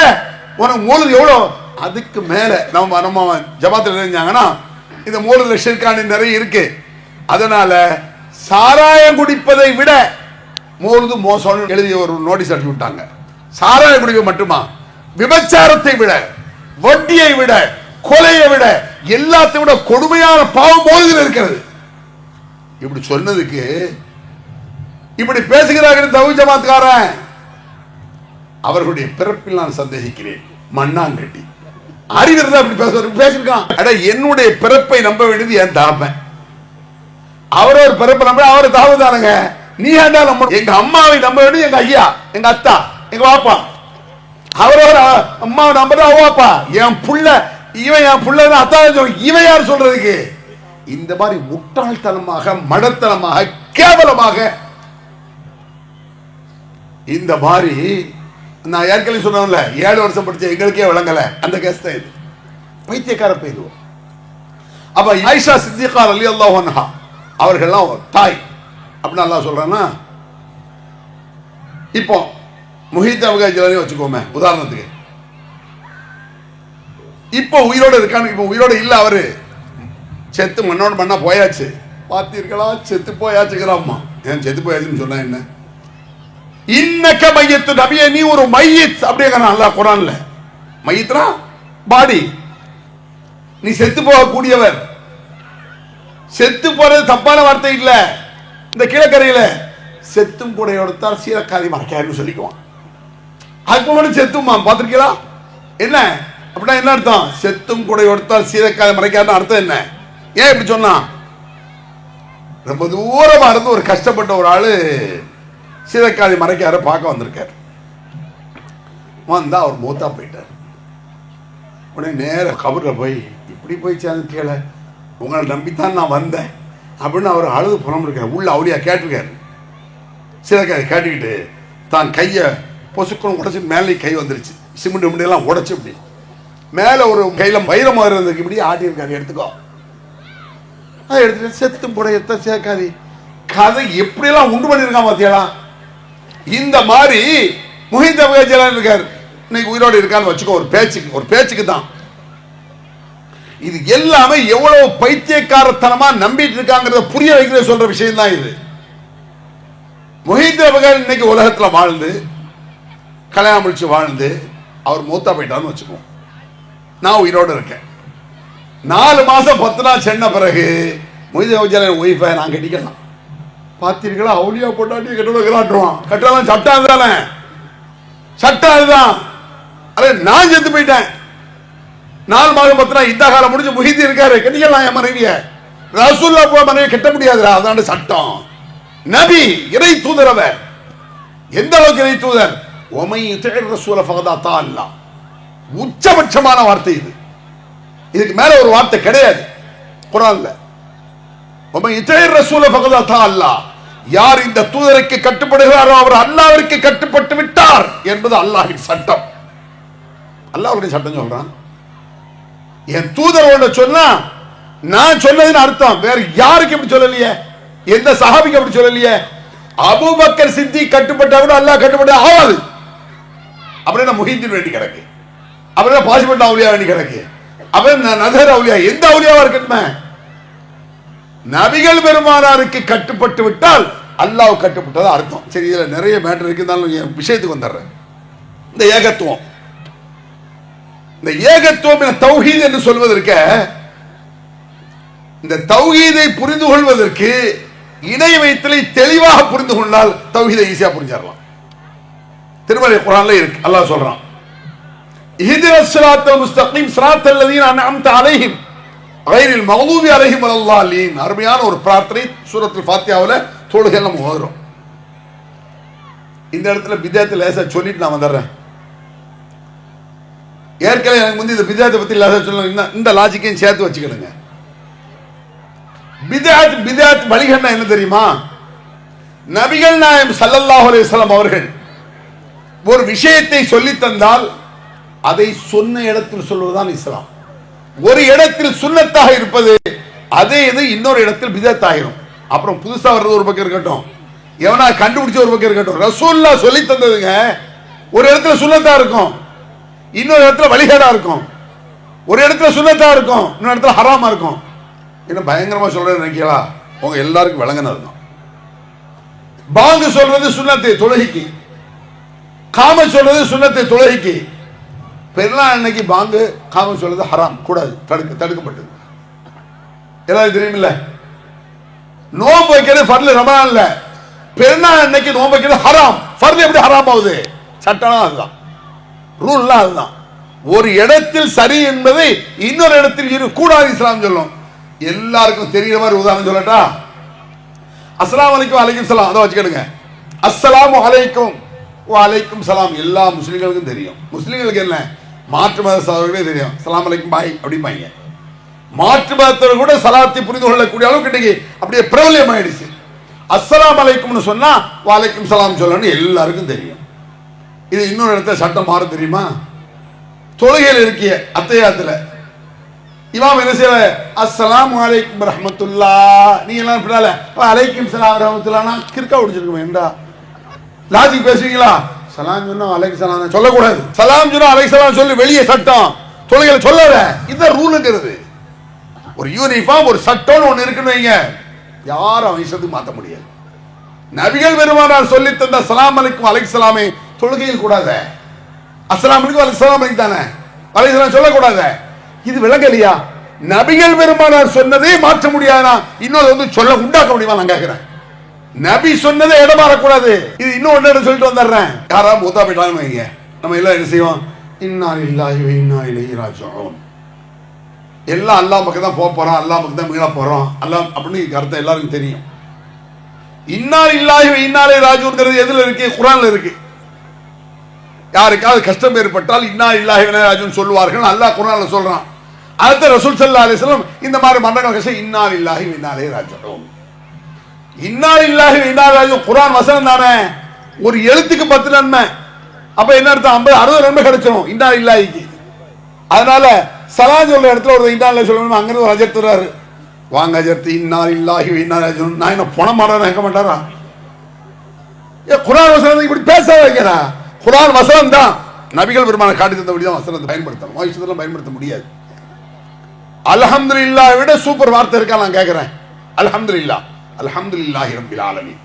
உனக்கு மௌலிது எவ்வளோ? அதுக்கு மேல நம்ம ஜமாத்தில் இருந்தாங்கன்னா இந்த மௌலிதுல ஷிர்கானி நிறைய இருக்கு. அதனால சாராயம் குடிப்பதை விட மௌலிது மோசம் எழுதி ஒரு நோட்டீஸ் அடிச்சு விட்டாங்க. சாராயம் குடிப்பை மட்டுமா? விபச்சாரத்தை விட, வட்டியை விட, கொலையை விட, எல்லாத்தை விட கொடுமையான பாவம் மௌலிதில் இருக்கிறது. இப்படி சொன்னதுக்கு இப்படி பேசுகிறார்கள் தௌஹீத் ஜமாத்காரன். அவர்களுடைய பிறப்பில் நான் சந்தேகிக்கிறேன். மண்ணாங்கட்டி அறிவிருந்தா அப்படி பேசிருக்கான். அட, என்னுடைய பிறப்பை நம்ப வேண்டியது என் தாப்பன். அவரோட பிறப்பை நம்ப அவரை தாவுதானுங்க. நீ ஏண்டா நம்ம? எங்க அம்மாவை நம்ப வேண்டியது எங்க ஐயா, எங்க அத்தா, எங்க வாப்பா. அவரோட அம்மாவை நம்பதான் அவாப்பா. என் புள்ள இவன், என் புள்ள அத்தா. இவன் யார் சொல்றதுக்கு? இந்த மாதிரி முட்டாள்தனமாக, மடத்தனமாக, கேவலமாக இந்த மாதிரி நான் ஏற்கனவே சொன்னேன்ல, 7 வருஷம் படிச்ச எங்களுக்கே விளங்கல அந்த கேஸ் தான் இது. பைத்தியக்கார பேருவோம். அப்ப ஆயிஷா சித்திகா ரலியல்லாஹு அன்ஹா அவர்கள்லாம் தாய் அப்படின்னு அல்லாஹ் சொல்றான்னா, இப்போ முஹைதீன் அப்துல் காதிர் ஜிலானி வச்சுக்கோமே உதாரணத்துக்கு. இப்போ உயிரோடு இருக்கான்னு. இப்போ உயிரோடு இல்ல, அவரு செத்து மண்ணோட மண்ணா போயாச்சு. பார்த்தீர்களா, செத்து போயாச்சுக்கிறாம்மா. ஏன் செத்து போயாச்சுன்னு சொன்னா என்ன? இன்னக்க மையத்து நபியே, நீ ஒரு மையத் அப்படிங்கிறான் அல்லாஹ் குர்ஆன்ல. மையத்னா பாடி, நீ செத்து போகக்கூடியவர். செத்து போறது தப்பான வார்த்தை இல்ல. இந்த கீழக்கரையில செத்தும் கூட எடுத்தால் சீரக்காதி மறைக்காருன்னு சொல்லிக்குவான். அதுக்கு முன்னாடி செத்துமா பார்த்திருக்கீங்களா? என்ன அப்படின்னா என்ன அர்த்தம்? செத்தும் கூட எடுத்தால் சீரக்காதி மறைக்காருன்னு அர்த்தம் என்ன? ஏன் இப்படி சொன்னா? ரொம்ப தூரமா இருந்து ஒரு கஷ்டப்பட்ட ஒரு ஆளு சீரக்காதி மறைக்கார பார்க்க வந்திருக்காரு. வந்தா அவர் மூத்தா போயிட்டார். உடனே நேர கபர்ல போய் இப்படி போய் சேர்ந்து கேள, உங்களை நம்பித்தான் நான் வந்தேன் அப்படின்னு அவர் அழுது புறம் இருக்கார். உள்ள அவளியா கேட்டிருக்காரு. சீரக்காதி கேட்டுக்கிட்டு தான் கையை பொசுக்கணும் உடச்சிட்டு மேலே கை வந்துருச்சு. சிமெண்ட் முடியெல்லாம் உடச்சு இப்படி மேலே ஒரு கையில வைரமாக இருந்ததுக்கு இப்படி ஆட்டியிருக்காரு. எடுத்துக்கோ. அதை எடுத்துட்டு செத்தும் கூட எத்த சேர்க்காதி கதை எப்படியெல்லாம் உண்டு பண்ணியிருக்கான் பாத்தியாளா? இந்த மாதிரி முஹித் அப்துல் ஜலான் இருக்காரு. இன்னைக்கு உயிரோடு இருக்கான்னு வச்சுக்கோ, ஒரு பேச்சுக்கு தான். இது எல்லாமே எவ்வளவு பைத்தியக்காரத்தனமா நம்பிட்டு இருக்காங்கிறத புரிய வைக்கிற சொல்ற விஷயம் தான் இது. முஹித் அப்துல் இன்னைக்கு உலகத்துல வாழ்ந்து கல்யாணம் முடிச்சு வாழ்ந்து அவர் மூத்தா போயிட்டான்னு வச்சுக்கோ. நான் உயிரோடு இருக்கேன். 4 மாசம் 10 நாள் சென்ன பிறகு முஹித் அப்துல் ஜலான் ஒய்ஃபை நான் கட்டிக்கலாம். பார்த்தீர்களா, அவுலியா போட்டாட்டி கட்டுவான். கட்டலாம் சட்டம் தானே, சட்டம் அதுதான். அதே நான் செத்து போயிட்டேன். 4 மாதம் 10 நாள் இந்த காலம் முடிஞ்சு முஹித் இருக்காரு, கட்டிக்கலாம் என் மனைவிய. ரசூலுல்லாஹ் போய் மனைவி கட்ட முடியாதுடா, அதான சட்டம். நபி இறை தூதர். அவர் எந்த அளவுக்கு இறை தூதர்? ஒமை யுதீர் ரசூல ஃபகத் அத்தா அல்லாஹ். உச்சபட்சமான வார்த்தை இது. இதுக்கு மேல ஒரு வார்த்தை கிடையாது குர்ஆன்ல. ஒமை யுதீர் ரசூல ஃபகத் அத்தா அல்லாஹ். யார் இந்த தூதருக்கு கட்டுப்படுகிறாரோ அவர் அல்லாஹ்விற்கு கட்டுப்பட்டு விட்டார் என்பது அல்லாஹ்வின் சட்டம். அல்லாஹ்வுடைய சட்டம் சொல்றான். என் தூதரோட சொன்னா நான் சொன்னதுன்னு அர்த்தம். வேற யாருக்கு இப்படி சொல்லலையே, எந்த சஹாபிக்கு அப்படி சொல்லலையே. அபூபக்கர் சித்திக் கட்டுப்பட்டா கூட அல்லாஹ் கட்டுப்பட்ட ஆகாது. அப்படின்னா முஹித்தின் வேண்டி கிடக்கு, அப்படின்னா பாசிபட்ட அவுலியா வேண்டி கிடக்கு, அப்படின்னா நதர் அவுலியா எந்த அவுலியாவா இருக்கட்டுமே. நபிகள் பெருமானாருக்கு கட்டுப்பட்டு விட்டால் அல்லாஹ் கட்டுப்பட்டதா அர்த்தம். சரி, இதுல நிறைய மேட்டர் இருக்குதாலும் விஷயத்துக்கு வந்துடுறேன். இந்த ஏகத்துவம், இந்த ஏகத்துவம் தௌஹீத் என்று சொல்வதற்க, இந்த தௌஹீதை புரிந்து கொள்வதற்கு இணை வைத்தலை தெளிவாக புரிந்து கொண்டால் தௌஹீதை ஈஸியா புரிஞ்சிடலாம். திருமறை குர்ஆன்ல இருக்கு. அல்லாஹ் சொல்றான், இஹ்தினஸ் ஸிராத்தல் முஸ்தகீம் ஸிராத்தல் லதீன அன்அம்த அலைஹிம் கைரில் மக்தூபி அலைஹிம் வலல்லாலீன். அருமையான ஒரு பிரார்த்தனை சூரத்துல் ஃபாத்திஹாவுல தொழுகையில நம்ம ஓதுறோம். இந்த இடத்துல பிதாத் லேசா சொல்லிட்டு நான் வந்துடுறேன். ஏற்கனவே எனக்கு முந்தி இந்த பிதாத்தை பத்தி லேசா சொல்லுங்க. இந்த லாஜிக்கையும் சேர்த்து வச்சுக்கிடுங்க. பிதாத் வழிகண்டா என்ன தெரியுமா? நபிகள் நாயகம் ஸல்லல்லாஹு அலைஹி வஸல்லம் அவர்கள் ஒரு விஷயத்தை சொல்லி தந்தால் அதை சொன்ன இடத்தில் சொல்வதுதான் இஸ்லாம். ஒரு இடத்தில் சுன்னத்தாக இருப்பது அதே இது இன்னொரு இடத்தில் பிதத் ஆகிரும். அப்புறம் புதுசா வர்றது ஒரு பக்கம் இருக்கட்டும், எவனா கண்டுபிடிச்ச ஒரு பக்கம் இருக்கட்டும். ரசூலுல்லாஹ் சொல்லி தந்ததுங்க ஒரு இடத்துல சுன்னத்தா இருக்கும், இன்னொரு இடத்துல வழிகேடா இருக்கும். ஒரு இடத்துல சுன்னத்தா இருக்கும், இன்னொரு இடத்துல ஹராமா இருக்கும். என்ன பயங்கரமா சொல்றேன்னு நினைக்கிறா? உங்க எல்லாருக்கும் விளங்கினது தான். பாங்கு சொல்றது சுன்னத்தை தொழுகைக்கு, காம சொல்றது சுன்னத்தை தொழுகைக்கு. பெருநாள் அன்னைக்கு பாங்கு காம சொல்றது ஹராம், கூடாது, தடுக்கப்பட்டது. எல்லாரும் தெரியுமில்ல. நோம்பு வைக்கிறது ஃபர்லு ரமலான்ல, பெருநாள் அன்னைக்கு நோம்பு வைக்கிறது ஹராம். ஃபர்லு எப்படி ஹராம் ஆகுது? சட்டம் அதுதான், ரூல்லாம் அதுதான். ஒரு இடத்தில் சரி என்பதை இன்னொரு இடத்தில் கூடாது இஸ்லாம் சொல்லும். எல்லாருக்கும் தெரிகிற மாதிரி உதாரணம் சொல்லட்டா? அஸ்ஸலாமு அலைக்கும் வலைக்கும் சலாம், அதை வச்சுக்கிடுங்க. அஸ்ஸலாமு அலைக்கும் வலைக்கும் சலாம் எல்லா முஸ்லிம்களுக்கும் தெரியும். முஸ்லிம்களுக்கு என்ன, மாற்று மத சகோதரர்களே தெரியும். அஸ்ஸலாமு அலைக்கும் பாய் அப்படிம்பாங்க. மாற்று மதத்தவர் கூட சலாத்தை புரிந்து கொள்ளக்கூடிய அளவுக்கு இன்னைக்கு அப்படியே பிரபல்யம் ஆயிடுச்சு. அஸ்ஸலாமு அலைக்கும்னு சொன்னா வலைக்கும் சலாம் சொல்லணும்னு எல்லாருக்கும் தெரியும். இது இன்னொரு இடத்துல சட்டம் மாற தெரியுமா? தொழுகையில் இருக்கிய அத்தையாத்துல இமாம் என்ன செய்ய, அஸ்ஸலாமு அலைக்கும் ரஹ்மத்துல்லாஹ், நீங்க எல்லாம் பின்னால அலைக்கும் சலாம் ரஹ்மத்துல்லாஹ்னா கிறுக்கா பிடிச்சிருக்குமே. என்றா லாஜிக் பேசுவீங்களா? சலாம் சொன்னா அலைக்கும் சலாம் சொல்லக்கூடாது. சலாம் சொன்னா அலைக்கும் சலாம் சொல்லி வெளியே சட்டம். தொழுகையில சொல்லாத. இந்த ரூலுங்கிறது ஒரு யூனிஃபார்ம், ஒரு சட்டம் ஒண்ணு இருக்குன்னு வைங்க, யாரும் அவன் இஷ்டத்துக்கு மாற்ற முடியாது. நபிகள் பெருமானார் சொல்லி தந்த அஸ்ஸலாமு அலைக்கும் அலைஹிஸ்ஸலாமை தொழுகையில் கூடாத. அஸ்ஸலாமு அலைக்கும் அலைஹிஸ்ஸலாம் தானே, அலைஹிஸ்ஸலாம் சொல்லக்கூடாத. இது விளங்கலையா? நபிகள் பெருமானார் சொன்னதே மாற்ற முடியாதா? இன்னொரு வந்து சொல்ல உண்டாக்க முடியுமா? நான் கேட்கிறேன். நபி சொன்னதை இடம் மாறக்கூடாது. இது இன்னும் ஒன்னு சொல்லிட்டு வந்துடுறேன். யாராவது மூத்தா போயிட்டாங்கன்னு வைங்க, நம்ம எல்லாம் என்ன செய்வோம்? இன்னா லில்லாஹி வ இன்னா இலைஹி ராஜிஊன். எல்லாம் அல்லாஹ் பக்கம் தான் போக போறோம், அல்லாஹ் பக்கம் தான் மீள போறோம், அல்லாஹ் அப்படின்னு கருத்தை எல்லாருக்கும் தெரியும். இன்னா லில்லாஹி வ இன்னா இலைஹி ராஜிஊன்ங்கிறது எதுல இருக்கு? குர்ஆன்ல இருக்கு. யாருக்காவது கஷ்டம் ஏற்பட்டால் இன்னா லில்லாஹி வ இன்னா இலைஹி ராஜிஊன் சொல்லுவார்கள், அல்லாஹ் குர்ஆன்ல சொல்றான். அடுத்த ரசூல் ஸல்லல்லாஹு அலைஹி வஸல்லம் இந்த மாதிரி மரணங்கள் கஷ்டம் இன்னா லில்லாஹி வ இன்னா இலைஹி ராஜிஊன். இன்னா லில்லாஹி வ இன்னா இலைஹி ராஜிஊன் குர்ஆன் வசனம் தானே, ஒரு எழுத்துக்கு 10 நன்மை. அப்ப என்ன அர்த்தம்? 50 60 நன்மை கிடைச்சிடும் இன்னா லில்லாஹிக்கு. அதனால சலாம் சொல்ற இடத்துல ஒரு இன்னா லில்லாஹி சொல்லணும். அங்க இருந்து அஜர்த் வர்றாரு, வாங்க அஜர்த் இன்னா லில்லாஹி வ இன்னா இலைஹி ராஜிஊன். நான் என்ன பணம் மாறேன் கேட்க மாட்டாரா? குர்ஆன் வசனம் இப்படி பேச வைக்கிறா. குர்ஆன் வசனம் தான், நபிகள் பெருமான காட்டி தந்தபடி தான் வசனத்தை பயன்படுத்தணும். வாய்ச்சதெல்லாம் பயன்படுத்த முடியாது. அல்ஹம்துலில்லாஹ் விட சூப்பர் வார்த்தை இருக்கா? நான் கேட்கிறேன். அல்ஹம்துலில்லாஹ், அல்ஹம்துலில்லாஹி ரப்பில் ஆலமீன்.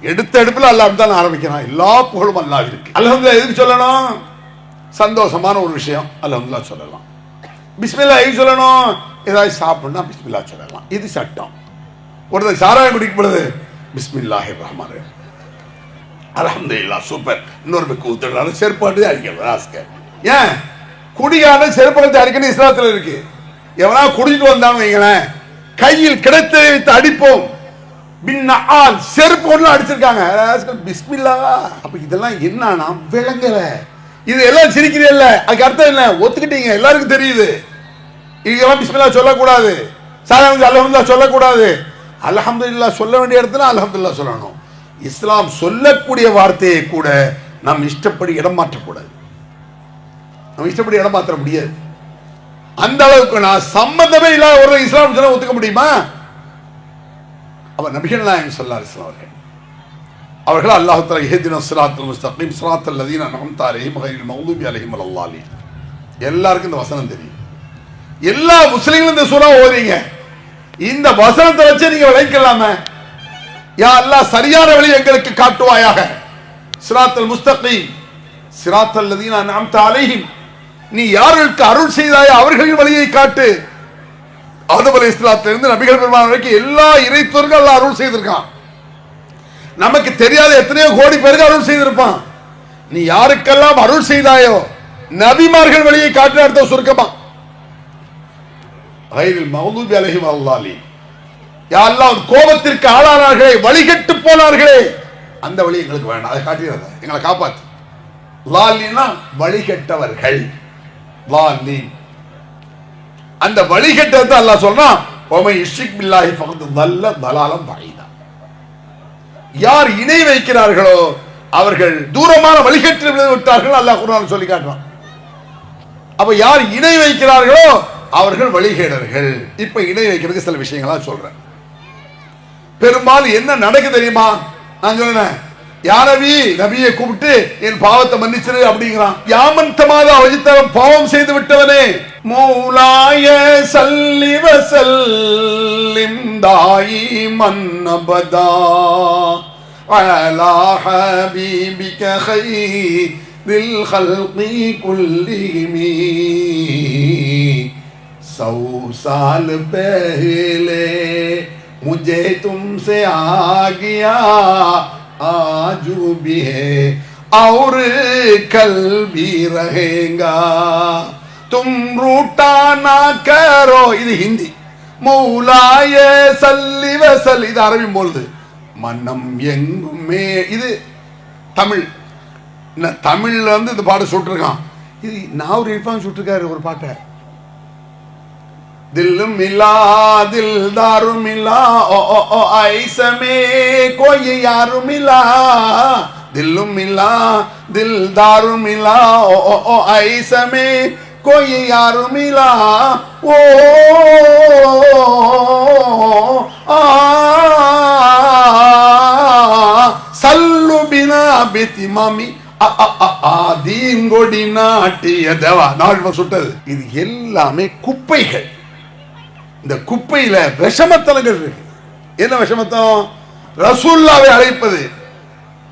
எடுத்த எடுப்புல அல்லாஹ் தான் ஆரம்பிக்கிறான். எல்லா புகழும் அல்லாஹ்விற்கு. அல்ஹம்துலில்லாஹ் எதுக்கு சொல்லணும்? சந்தோஷமான ஒரு விஷயம் அல்ஹம்துலில்லாஹ் சொல்லலாம். பிஸ்மில்லாஹ் எதுக்கு சொல்லணும்? ஏதாவது சாப்பிடணும் பிஸ்மில்லாஹ் சொல்லலாம். இது சட்டம். ஒருத்தர் சாராயம் குடிக்கும் பொழுது பிஸ்மில்லாஹிர் ரஹ்மானிர் ரஹீம், அல்ஹம்துலில்லாஹ் சூப்பர். இன்னொரு பக்கம் ஊத்துறாரு, செருப்பாட்டு அடிக்கிறது. ஏன் குடிகான செருப்பகத்தை அடிக்கணும் இஸ்லாத்துல இருக்கு. எவனா குடிச்சிட்டு வந்தான்னு வைங்களேன், கையில் கிடைத்ததை வைத்து அடிப்போம். பின்னால் செருப்பு ஒண்ணு அடிச்சிருக்காங்க. பிஸ்மில்லாஹ். அப்ப இதெல்லாம் என்னன்னா விளங்கல. இது எல்லாம் சிரிக்கிறீல்ல, அதுக்கு அர்த்தம் என்ன? ஒத்துக்கிட்டீங்க, எல்லாருக்கும் தெரியுது. இதெல்லாம் பிஸ்மில்லாஹ் சொல்லக்கூடாது, சாதாரண அல்ஹம்துலில்லாஹ் சொல்லக்கூடாது. அல்ஹம்துலில்லாஹ் சொல்ல வேண்டிய இடத்துல அல்ஹம்துலில்லாஹ் சொல்லணும். இஸ்லாம் சொல்லக்கூடிய வார்த்தையை கூட நாம் இஷ்டப்படி இடம் மாற்றக்கூடாது. நம்ம இஷ்டப்படி இடம் மாற்ற முடியாது. அந்த அளவுக்கு நான் சம்பந்தமே இல்லாத ஒரு இஸ்லாம் சொல்ல ஒத்துக்க முடியுமா? அவர் நபிகள் நாயகம் ஸல்லல்லாஹு அலைஹி வஸல்லம் அவர்கள் அல்லாஹ் தஆலா இஹ்தினஸ் ஸிராத்தல் முஸ்தகீம் ஸிராத்தல் லதீன அன்அம்த அலைஹிம் கைரில் மக்தூபி அலைஹிம் வலல்லாலின். எல்லாருக்கும் இந்த வசனம் தெரியும். எல்லா முஸ்லிம்களும் இந்த சூரா ஓதுறீங்க. இந்த வசனத்தை வச்சு நீங்க விளக்கலாமே. யா அல்லாஹ் சரியான வழி எங்களுக்கு காட்டுவாயாக. ஸிராத்தல் முஸ்தகீம் ஸிராத்தல் லதீன அன்அம்த அலைஹிம், நீ யாருக்கு அருள் செய்தாயோ அவர்களின் வழியை காட்டு. ஆதம் அலைஹிஸ்ஸலாத்திலிருந்து நபிகள் பெருமானார் வரைக்கும் எல்லா இறைத்தோர்கள் அல்லாஹ் அருள் செய்திருக்கான். நமக்கு தெரியாத எத்தனையோ கோடி பேருக்கு அருள் செய்திருப்பான். நீ யாருக்கெல்லாம் அருள் செய்தாயோ நபிமார்கள் வழியை காட்டு. அர்த்தம் சுருக்கமா கைரில் மக்தூபி அலைஹிம் வலல்லாலின். யா அல்லாஹ் கோபத்திற்கு ஆளானார்களே, வழிகட்டு போனார்களே, அந்த வழி எங்களுக்கு வேண்டாம், அதை காட்டிடாத, எங்களை காப்பாத்து. லாலினா வழிகட்டவர்கள், லாலின் அந்த வழிகட்டத்தை அல்லாஹ் சொல்றான். ஓமை இஷ்ரிக் பில்லாஹி ஃபகத் தல்ல தலாலம் பஈதா. யார் இணை வைக்கிறார்களோ அவர்கள் தூரமான வழிகட்டில் விழுந்து விட்டார்கள். அல்லாஹ் குர்ஆன் சொல்லி காட்டுறான். அப்ப யார் இணை வைக்கிறார்களோ அவர்கள் வழிகேடர்கள். இப்ப இணை வைக்கிறதுக்கு சில விஷயங்களா சொல்றேன். பெரும்பாலும் என்ன நடக்கு தெரியுமா? நான் சொல்றேன், யா நபி, நபியை கூப்பிட்டு என் பாவத்தை மன்னிச்சிரு அப்படிங்கிறான். யாமன் தமாதா வஜித்தவன், பாவம் செய்து விட்டவனே, மௌலாய ஸல்லி வஸல்லிம் தாயிமன் அபதா அலா ஹபீபிக கைரில் ஹல்கி குல்லிஹிம். 100 साल पहले मुझे तुमसे आ गया, आज भी है और कल भी रहेगा, तुम रूठा ना करो. இது ஹிந்தி. மௌலாய ஸல்லி வஸல், இது அரபி போல்து. மனம் எங்குமே, இது தமிழ். தமிழ்ல வந்து இந்த பாட்டு சுட்டிருக்கான். இது நான் ஒரு இர்ஃபான் சுட்டிருக்காரு ஒரு பாட்டை. दिल मिला दिलदार मिला ओ ओ ओ ऐसे में कोई यार मिला, दिल मिला दिलदार मिला ओ ओ ओ ऐसे में कोई यार मिला, ओ सल्लु बिना बितिमामी தீங்கொடி நாட்டிய தேவா நாள் சுட்டது. இது எல்லாமே குப்பைகள். இந்த குப்பையில விஷமத்தனங்கள் இருக்கு. என்ன விஷமத்தனம்? ரசூலுல்லாஹ்வை அழைப்பது.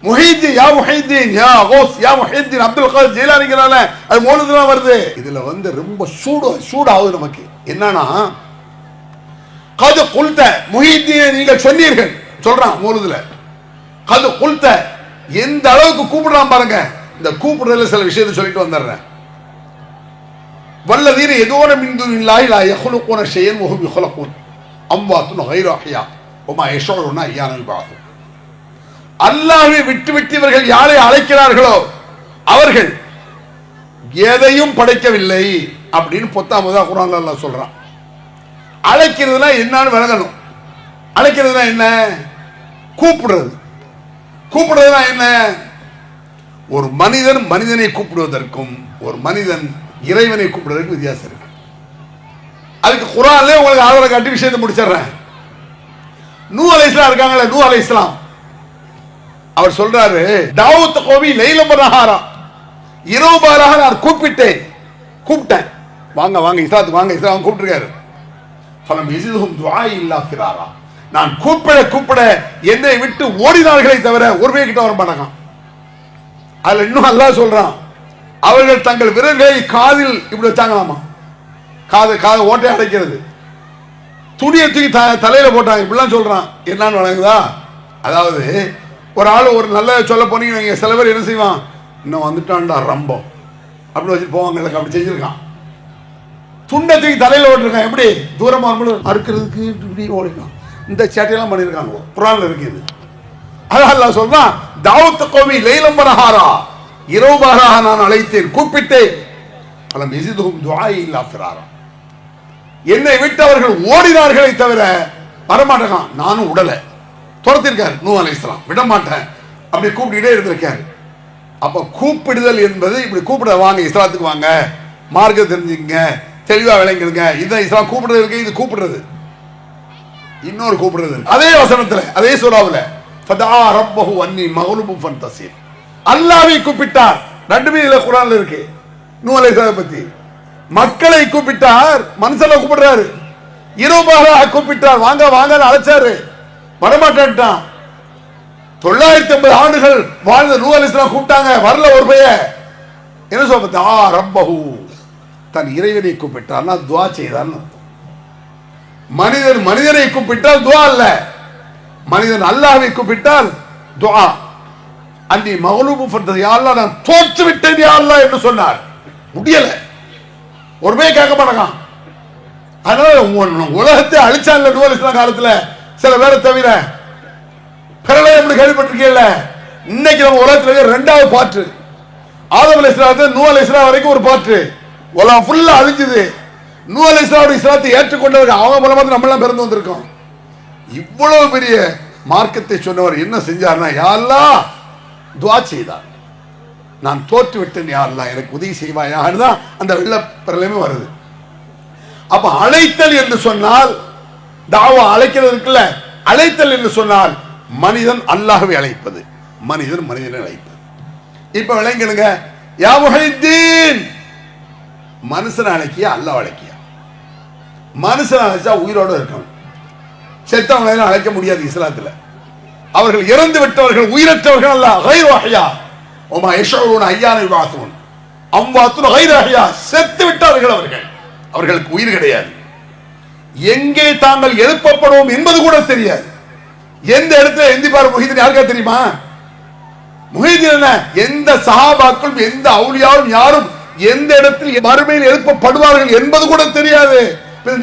முஹிதீன் யா முஹிதீன் யா கௌஸ் யா முஹிதீன் அப்துல் காதர் ஜீலானிங்கறால அது மௌலூதுல வருது. இதுல ரொம்ப சூடாகுது நமக்கு. என்னன்னா கது குல்த முஹிதீன் நீங்கள் சொன்னீர்கள் சொல்றான் மௌலூதுல. கது குல்த எந்த அளவுக்கு கூப்பிடுறான் பாருங்க. இந்த கூப்பிடுறதுல சில விஷயத்தை சொல்லிட்டு வந்துடுறேன். வல்லதீன யதுன மின் துனில்லாஹி லா யഖ்லுகுன ஷையன் வஹும் யഖ்லுகுன் அம்வாத்துன் கைரு அஹ்யா வமா யஷூருன அய்யான யுபஅது. அல்லாஹ்வை விட்டு இவர்கள் யாரை அழைக்கிறார்களோ அவர்கள் எதையும் படைக்கவில்லை அப்படின்னு 19 குர்ஆன்ல அல்லாஹ் சொல்றான். அழைக்கிறதுனா என்னன்னு விளங்கணும். அழைக்கிறதுனா என்ன? கூப்பிடுறது. கூப்பிடுறதுனா என்ன? ஒரு மனிதன் மனிதனை கூப்பிடுவதற்கும் ஒரு மனிதன் இறைவனை கூப்பிடுவதற்கு வித்தியாசம் இருக்கு. அதுக்கு குர்ஆன்ல உங்களுக்கு ஆதாரம் காட்டி விஷயத்தை முடிச்சிடுறேன். நூஹ் அலைஹிஸ்ஸலாம் இருக்காங்கல்ல, நூஹ் அலைஹிஸ்ஸலாம் அவர் சொல்றாரு, தாவூத் கோவி லைலம் நஹாரா இரவு பகலாக நான் கூப்பிட்டேன் வாங்க வாங்க இஸ்லாத்துக்கு வாங்க இஸ்லாம் கூப்பிட்டுருக்காரு. ஃபலம் யஸிதுஹும் துஆஇ இல்லா ஃபிராரா. நான் கூப்பிட என்னை விட்டு ஓடினார்களே தவிர ஒரு பேர் கிட்ட வர மாட்டாங்க. அதுல இன்னும் அல்லாஹ் சொல்றான், அவர்கள் தங்கள் விரல்களை காதில் இப்படி வச்சாங்களாமா. காது ஓட்டை அடைக்கிறது. துணியை தூக்கி தலையில போட்டாங்க. இப்படிலாம் சொல்றான். என்னன்னு வழங்குதா? அதாவது ஒரு ஆள் ஒரு நல்ல சொல்ல போனீங்க, சில பேர் என்ன செய்வான், இன்னும் வந்துட்டான்டா ரம்பம் அப்படி வச்சுட்டு போவாங்க. அப்படி செஞ்சிருக்கான். துண்டை தூக்கி தலையில ஓட்டிருக்கான். எப்படி தூரமா அறுக்கிறதுக்கு இப்படி ஓடிக்கலாம். இந்த சேட்டையெல்லாம் பண்ணியிருக்காங்க. குர்ஆன்ல இருக்குது. அதான் அல்லாஹ் சொல்றான், தாவூத் கௌமி லைலம் நஹாரா இரவு பகலாக நான் அழைத்தேன் கூப்பிட்டேன். ஃபலம் யஸிதுஹும் துஆஇ இல்லா ஃபிராரா. என்னை விட்டு அவர்கள் ஓடினார்களே தவிர வரமாட்டாங்க. நானும் உடல துரத்திருக்காரு நூஹ் அலைஹிஸ்ஸலாம். விட மாட்டேன் அப்படி கூப்பிட்டுட்டே இருந்திருக்காரு. அப்ப கூப்பிடுதல் என்பது இப்படி கூப்பிட வாங்க இஸ்லாத்துக்கு வாங்க, மார்க்கம் தெரிஞ்சுங்க, தெளிவா விளங்கிடுங்க. இதுதான் இஸ்லாம் கூப்பிடுறது இருக்கு. இது கூப்பிடுறது. இன்னொரு கூப்பிடுறது அதே வசனத்துல அதே சூராவுல ஃபதா ரப்பஹு அன்னி மக்லூபுன் ஃபன்தஸிர். அல்லாஹ்வை கூப்பிட்டார். ரெண்டுமே இதுல குர்ஆன்ல இருக்கு. நூஹ் அலைஹிஸ்ஸலாம் பத்தி மக்களை கூப்பிட்டார். மனுஷனை கூப்பிடுறாரு. இரவு பகலாக கூப்பிட்டார். வாங்க வாங்கன்னு அழைச்சாரு. வரமாட்டான். 950 ஆண்டுகள் வாழ்ந்த நூஹ் அலைஹிஸ்ஸலாம் கூப்பிட்டாங்க. வரல ஒரு பையன். என்ன சொல்றது? ரப்பஹு தன் இறைவனை கூப்பிட்டார்னா துஆ செய்தார்னு. மனிதன் மனிதனை கூப்பிட்டால் துஆ அல்ல. மனிதன் அல்லாஹ்வை கூப்பிட்டால் துஆ. அன்னி மக்லூபு ஃபன்தஸிர். யா அல்லாஹ் நான் தோற்று விட்டேன் யா அல்லாஹ் என்று சொன்னார். முடியல. ஒருமே கேட்க மாட்டாங்க. அதனால உலகத்தை அழிச்சான்ல நூஹ் அலைஹிஸ்ஸலாம் காலத்துல சில பேரை தவிர. பிரளயம் எப்படி கேள்விப்பட்டிருக்கீங்கல்ல? இன்னைக்கு நம்ம உலகத்துல இரண்டாவது பாட்டு. ஆதம் அலைஹிஸ்ஸலாம் நூஹ் அலைஹிஸ்ஸலாம் வரைக்கும் ஒரு பாட்டு. உலகம் ஃபுல்லா அழிஞ்சுது. நூஹ் அலைஹிஸ்ஸலாம் இஸ்லாத்தை ஏற்றுக்கொண்டவர்கள் அவங்க மூலமா நம்ம எல்லாம் பிறந்து வந்திருக்கோம். இவ்வளவு பெரிய மார்க்கத்தை சொன்னவர் என்ன செஞ்சார்னா, யா அல்லாஹ் துஆ செய்தார். நான் தோற்று விட்டேன் யா அல்லாஹ் எனக்கு உதவி செய்வாயான்னு தான் அந்த வெள்ள பிரளயமே வருது. அப்ப அழைத்தல் என்று சொன்னால் தாவா அழைக்கிறது இருக்குல்ல, அழைத்தல் என்று சொன்னால் மனிதன் அல்லாஹ்வை அழைப்பது, மனிதன் மனிதனை அழைப்பது. இப்ப விளங்கிடுங்க. யா முஹிதீன் மனுஷனை அழைக்கியா அல்லாஹ் அழைக்கியா? மனுஷனை அழைச்சா உயிரோடு இருக்கணும். செத்தவங்களை அழைக்க முடியாது இஸ்லாத்துல. அவர்கள் இறந்து விட்டவர்கள் உயிரற்றவர்கள் அல்ல. கைரு அஹ்யா வமா யஷூருன அய்யான யுபஅஸூன் அம்வாத்துன் கைரு அஹ்யா. செத்து விட்டார்கள் அவர்கள். அவர்களுக்கு உயிர் கிடையாது. எங்கே தாங்கள் எழுப்பப்படுவோம் என்பது கூட தெரியாது. எந்த இடத்துல எந்திப்பார் முஹிதீன் யாருக்கா தெரியுமா? முஹிதீன் என்ன? எந்த சஹாபாக்களும் எந்த அவுலியாவும் யாரும் எந்த இடத்தில் மறுமையில் எழுப்பப்படுவார்கள் என்பது கூட தெரியாது.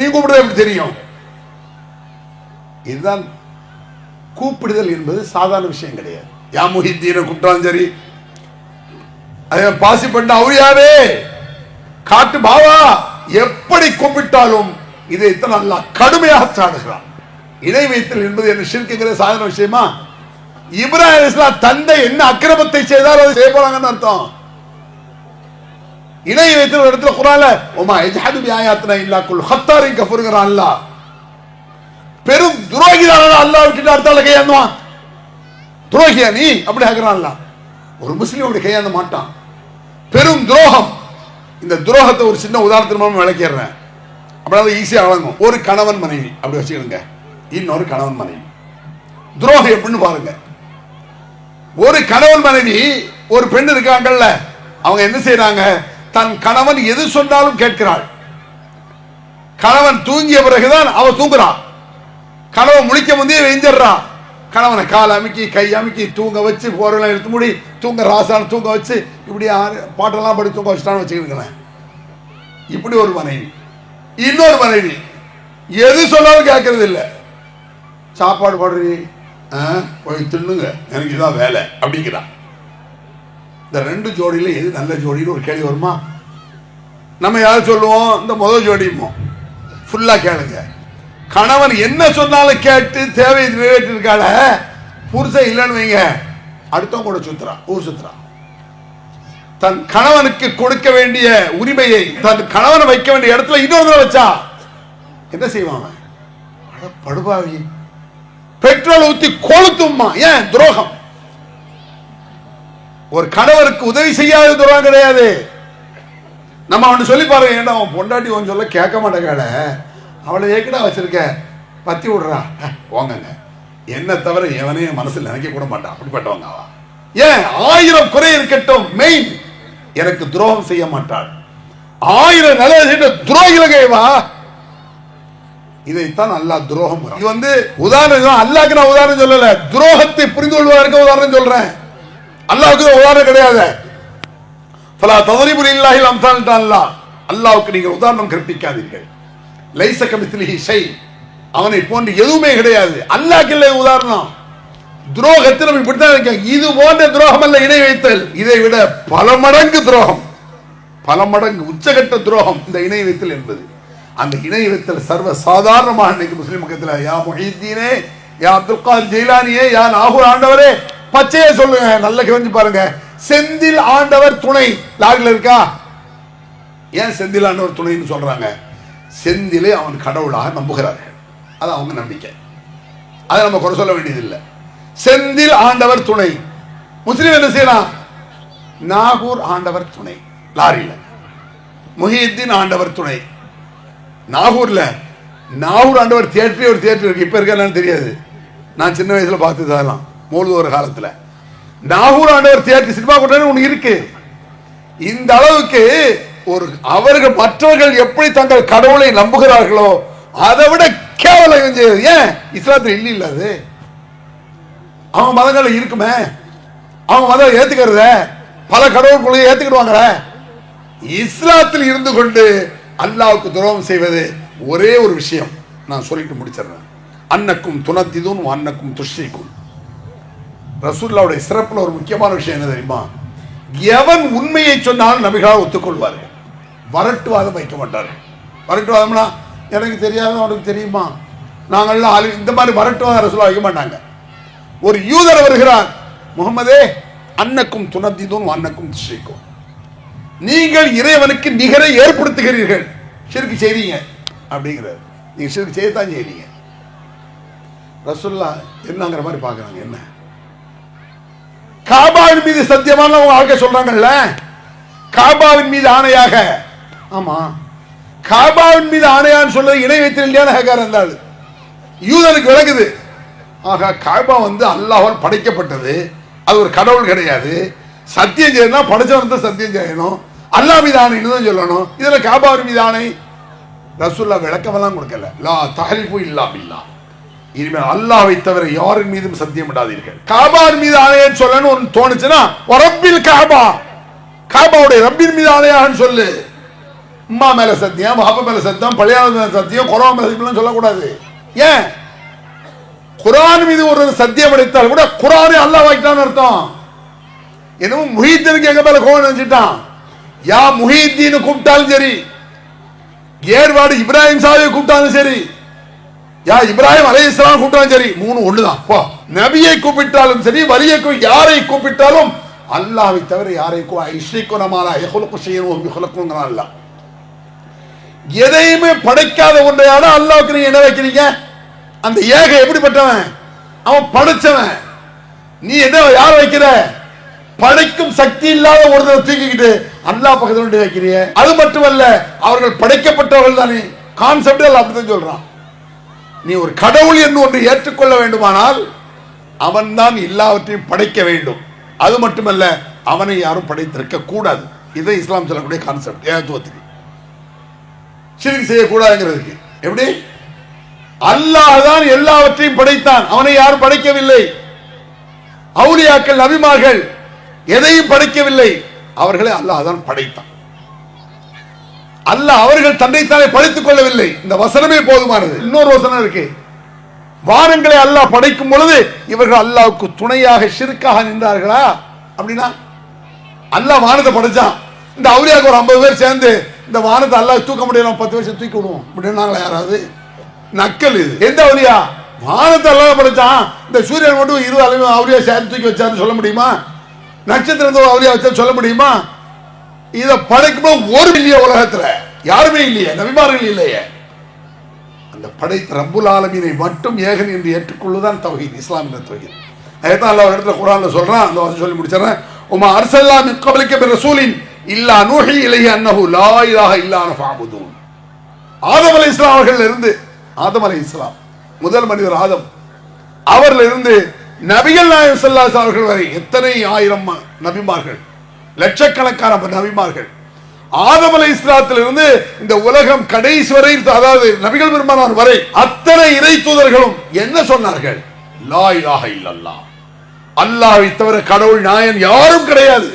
நீ கூப்பிடுறது எப்படி தெரியும்? இதுதான் கூப்பிடுதல் என்பது சாதாரண விஷயம் கிடையாது. யா முஹிதீனை கூப்பிட்டாலும் சரி, அதே பாசி பண்ண அவுலியாவே காட்டு பாவா எப்படி கூப்பிட்டாலும் இதை அல்லாஹ் கடுமையாக சாடுகிறான். இணை வைத்தல் என்பது என்ன ஷிர்க்குங்கிற சாதாரண விஷயமா? இப்ராஹிம் அலைஹிஸ்ஸலாம் தந்தை என்ன அக்கிரமத்தை செய்தால் அதை செய்ய போறாங்கன்னு அர்த்தம். இணை வைத்தல் ஒரு இடத்துல குர்ஆன்ல வமா யஜ்ஹது பிஆயாத்தினா இல்லா குல் ஹத்தாரின் கஃபர்ங்கறான் அல்லாஹ். பெரும் துரோகிதான அல்லாஹ் விட்டுட்டு அடுத்தால கையாண்டுவான். துரோகியா நீ அப்படி ஆக்குறான் அல்லாஹ். ஒரு முஸ்லீம் அப்படி கையாந்த மாட்டான். பெரும் துரோகம். இந்த துரோகத்தை ஒரு சின்ன உதாரணத்தின் மூலம் விளக்கிடுறேன், அப்படியே ஈஸியா வழங்கும். ஒரு கணவன் மனைவி அப்படி வச்சுக்கிடுங்க, இன்னொரு கணவன் மனைவி. துரோகம் எப்படின்னு பாருங்க. ஒரு கணவன் மனைவி, ஒரு பெண் இருக்காங்கல்ல, அவங்க என்ன செய்யறாங்க, தன் கணவன் எது சொன்னாலும் கேட்கிறாள். கணவன் தூங்கிய பிறகுதான் அவ தூங்குறான். கணவன் முழிக்க முந்தைய வெஞ்சிடறான். கணவனை கால் அமுக்கி கை அமுக்கி தூங்க வச்சு, போரெல்லாம் எடுத்து மூடி தூங்க ராசான தூங்க வச்சு, இப்படி பாட்டெல்லாம் படி தூங்க வச்சுட்டான்னு வச்சுக்கிடுங்களேன். இப்படி ஒரு மனைவி. இன்னொரு மனைவி எது சொன்னாலும் கேட்கறது இல்லை. சாப்பாடு போடுறீ, போய் தின்னுங்க, எனக்கு இதான் வேலை அப்படிங்கிறான். இந்த ரெண்டு ஜோடியில எது நல்ல ஜோடின்னு ஒரு கேள்வி வருமா? நம்ம யாரும் சொல்லுவோம், இந்த முதல் ஜோடிமோ. ஃபுல்லா கேளுங்க. கணவன் என்ன சொன்னாலும் கேட்டு தேவையை நிறைவேற்றிருக்கால, புருஷன் இல்லைன்னு வைங்க, அடுத்தவங்க கூட சுத்துறான், ஊர் சுத்துறான். தன் கணவனுக்கு கொடுக்க வேண்டிய உரிமையை தன் கணவனை வைக்க வேண்டிய இடத்துல இன்னொரு வச்சா என்ன செய்வான்? படுபாவி, பெட்ரோல் ஊத்தி கொளுத்துமா. ஏன்? துரோகம். ஒரு கணவருக்கு உதவி செய்யாத துரோகம் கிடையாது. நம்ம அவன் சொல்லி பாருங்க, ஏன்னா அவன் பொண்டாட்டி அவன் சொல்ல கேட்க மாட்டேங்காட, அவளை ஏக்கடா வச்சிருக்க, பத்தி விடுறா, போங்க. என்ன தவிர எவனையும் மனசில் நினைக்க கூட மாட்டான். அப்படிப்பட்டவங்க அவன். ஏன்? 1000 குறை இருக்கட்டும், மெயின் எனக்கு துரோகம் செய்ய மாட்டாள். 1000 நல்ல துரோகிலகைவா. இதைத்தான் அல்லாஹ் துரோகம். இது வந்து உதாரணம், அல்லாஹ்க்கு நான் உதாரணம் சொல்லல, துரோகத்தை புரிந்து கொள்வதற்கு உதாரணம் சொல்றேன். அல்லாஹ்வுக்கு உதாரணம் கிடையாது. ஃபலா தத்ரிபு லில்லாஹில் அம்சால் அல்லாஹ், அல்லாஹ்வுக்கு நீங்கள் உதாரணம் கற்பிக்காதீர்கள். லைஸ கமிஸ்லிஹி ஷை, அவனை போன்று எதுவுமே கிடையாது. அல்லாஹ்க்கு இல்லை உதாரணம். துரோகத்தில் நம்ம இப்படித்தான் இருக்காங்க. இது போன்ற துரோகம் அல்ல இணை வைத்தல், இதை விட பல மடங்கு துரோகம், பல மடங்கு உச்சகட்ட துரோகம் இந்த இணை வைத்தல் என்பது. அந்த இணை வைத்தல் சர்வ சாதாரணமாக இன்னைக்கு முஸ்லிம் மக்கத்தில், யா முஹித்தீனே, யா அப்துல் காதிர் ஜெயிலானியே, யா நாகூர் ஆண்டவரே, பச்சையே சொல்லுங்க, நல்ல கவனிச்சு பாருங்க. செந்தில் ஆண்டவர் துணை லாகில் இருக்கா? ஏன் செந்தில் ஆண்டவர் துணைன்னு சொல்றாங்க? செந்திலே அவன் கடவுளாக நம்புகிறார்கள், அது அவங்க நம்பிக்கை, அதை நம்ம குறை சொல்ல வேண்டியதில்லை. செந்தில் ஆண்டவர் துணை. முஸ்லிம் என்ன செய்யலாம்? நாகூர் ஆண்டவர் துணை லாரியில, முஹித்தீன் ஆண்டவர் துணை நாகூர்ல. நாகூர் ஆண்டவர் தியேட்டரே ஒரு தியேட்டர் இருக்கு, இப்ப இருக்கான்னு தெரியாது, நான் சின்ன வயசுல பார்த்ததெல்லாம் மூழ்கு ஒரு காலத்துல. நாகூர் ஆண்டவர் தியேட்டர் சினிமா கொண்டாடி ஒண்ணு இருக்கு. இந்த அளவுக்கு ஒரு அவர்கள் மற்றவர்கள் எப்படி தங்கள் கடவுளை நம்புகிறார்களோ அதை விட கேவலம். ஏன்? இஸ்லாத்தில் இல்லை, இல்ல அது அவங்க மதங்கள் இருக்குமே, அவங்க மதம் ஏத்துக்கிறத பல கடவுள்களை ஏத்துக்கிடுவாங்க. இஸ்லாத்தில் இருந்து கொண்டு அல்லாஹ்வுக்கு துரோகம் செய்வது ஒரே ஒரு விஷயம், நான் சொல்லிட்டு முடிச்சிடுறேன். அன்னக்கும் துனத்திதுன் அன்னக்கும் துஷ்ரிக்கும். ரசூலுல்லாஹ்வுடைய சிறப்புல ஒரு முக்கியமான விஷயம் என்ன தெரியுமா? எவன் உண்மையை சொன்னாலும் நபிகளால் ஒத்துக்கொள்வார்கள், வரட்டுவாதம் வைக்க மாட்டார்கள். வரட்டுவாதம்னா எனக்கு தெரியாத அவனுக்கு தெரியுமா, நாங்கள்லாம் இந்த மாதிரி வரட்டுவாதம் ரசூலுல்லாஹ் வைக்க மாட்டாங்க. ஒரு யூதர் வருகிறார், முகமதே அன்னக்கும் துனத்திதுன் அன்னக்கும் துஷ்ரிக்கும், நீங்கள் இறைவனுக்கு நிகரை ஏற்படுத்துகிறீர்கள், ஷிர்க் செய்றீங்க அப்படிங்கிறார். நீங்க ஷிர்க் செய்யத்தான் செய்றீங்க. ரசூலுல்லாஹ் என்னங்கிற மாதிரி பார்க்கறாங்க. என்ன? காபாவின் மீது சத்தியமான ஆட்கள் சொல்றாங்கல்ல, காபாவின் மீது ஆணையாக. ஆமா, காபாவின் மீது ஆணையான்னு சொல்றது இணை வைத்தல் இல்லையான ஹேகார் இருந்தாள். யூதனுக்கு விளக்குது. ஆக காபா வந்து அல்லாஹ்வால் படைக்கப்பட்டது, அது ஒரு கடவுள் கிடையாது. சத்தியம் செய்யணும், படைச்சவன் சத்தியம் செய்யணும், அல்லாஹ் மீது ஆணைன்னு தான் சொல்லணும். இதுல காபாவின் மீது ஆணை ரசூலுல்லாஹ் விளக்கமெல்லாம் கொடுக்கல. லா தஹலிஃபு இல்லா பில்லாஹ், இனிமேல் அல்லாஹ்வை தவிர யாரின் மீதும் சத்தியம் விடாதீர்கள். காபாவின் மீது ஆணையன்னு சொல்லணும்னு தோணுச்சுன்னா ரப்பில் காபா, காபாவுடைய ரப்பின் மீது ஆணையான்னு சொல்லு. அம்மா மேல சத்தியம், பாப்பா மேல சத்தியம், பழைய மேல சத்தியம், குர்ஆன் மேல சத்தியம் சொல்லக்கூடாது. ஏன்? குர்ஆன் மீது ஒரு சத்தியம் அடைத்தால் கூட குர்ஆனை அல்லாஹ் வாக்கிட்டான்னு அர்த்தம். என்னமோ முஹித்தீனுக்கு எங்க மேல கோவம் நினைச்சிட்டான். யா முஹித்தீன் கூப்பிட்டாலும் சரி, ஏர்வாடு இப்ராஹிம் சாஹிபை கூப்பிட்டாலும் சரி, யா இப்ராஹிம் அலைஹிஸ்ஸலாம் கூப்பிட்டாலும் சரி, மூணு ஒண்ணுதான். போ, நபியை கூப்பிட்டாலும் சரி, வலியை யாரை கூப்பிட்டாலும் அல்லாஹ்வை தவிர யாரை அல்லாஹ் எதையுமே படைக்காத ஒன்றையான அல்லாஹ்வுக்கு நீங்க என்ன வைக்கிறீங்க? அந்த ஏக எப்படிப்பட்டவன்? அவன் படைச்சவன். நீ என்ன யார வைக்கிற? படைக்கும் சக்தி இல்லாத ஒருத்தரை தூக்கிக்கிட்டு அல்லாஹ் பக்கத்துல வைக்கிறீங்க. அது மட்டுமல்ல, அவர்கள் படைக்கப்பட்டவர்கள் தானே. கான்செப்ட் அப்படிதான் சொல்றான். நீ ஒரு கடவுள் என்று ஒன்று ஏற்றுக்கொள்ள வேண்டுமானால் அவன் தான் எல்லாவற்றையும் படைக்க வேண்டும். அது மட்டுமல்ல, அவனை யாரும் படைத்திருக்க கூடாது. இதை இஸ்லாம் சொல்லக்கூடிய கான்செப்ட். ஏகத்துவத்துக்கு ஷிர்க் செய்யக்கூடாதுங்கிறதுக்கு. எப்படி? அல்லாஹ் தான் எல்லாவற்றையும் படைத்தான், அவனை யாரும் படைக்கவில்லை. அவுலியாக்கள் நபிமார்கள் எதையும் படைக்கவில்லை, அவர்களை அல்லாஹ் தான் படைத்தான். அல்லாஹ் அவர்கள் தன்னைத்தானே படைத்துக் கொள்ளவில்லை. இந்த வசனமே போதுமானது. இன்னொரு வசனம் இருக்கு. வானங்களை அல்லாஹ் படைக்கும் பொழுது இவர்கள் அல்லாஹ்வுக்கு துணையாக ஷிர்காக நின்றார்களா? அப்படின்னா அல்லாஹ் வானத்தை படைச்சான், இந்த அவுலியாக்கு ஒரு 50 பேர் சேர்ந்து இந்த வானத்தை அல்லாஹ் தூக்க முடியல 10 வருஷம் தூக்கி விடுவோம் அப்படின்னாங்களா யாராவது? நக்கல் இது. எந்த அவுலியா? வானத்தை அல்லாஹ் படைச்சான், இந்த சூரியன் மட்டும் 20 அவுலியா சேர்ந்து தூக்கி வச்சாருன்னு சொல்ல முடியுமா? நட்சத்திரத்தை அவுலியா வச்சா சொல்ல முடியுமா? இதை படைக்கும் ஒரு இல்லையே, உலகத்துல யாருமே இல்லையே, நபிமார்கள் இல்லையே. அந்த படைத்த ரப்புல் ஆலமீனை மட்டும் ஏகன் என்று ஏற்றுக்கொள்ளுதான் தௌஹீத், இஸ்லாம் என்ற தௌஹீத். அதைத்தான் அல்லாஹ் ஒரு இடத்துல குர்ஆன்ல சொல்றான். அந்த வசனம் சொல்லி முடிச்சறேன். உமா அர்ஸல்னா மின் கப்லிக மிர் ரசூலின் இல்லா நூஹி இலைஹி அன்னஹு லா இலாஹ இல்லா அன ஃபஅபுதூன். ஆதம் அலைஹிஸ்ஸலாம் அவர்கள் இருந்து, ஆதம் அலைஹிஸ்ஸலாம் முதல் மனிதர் ஆதம், அவர்ல இருந்து நபிகள் நாயகம் ஸல்லல்லாஹு அலைஹி அவர்கள் வரை எத்தனை ஆயிரம் நபிமார்கள், லட்சக்கணக்கான நபிமார்கள். ஆதம் அலைஹிஸ்ஸலாத்திலிருந்து இந்த உலகம் கடைசி வரை, அதாவது நபிகள் பெருமானார் வரை அத்தனை இறை தூதர்களும் என்ன சொன்னார்கள்? லா இலாஹ இல்லல்லாஹ், அல்லாஹ்வை தவிர கடவுள் நாயன் யாரும் கிடையாது.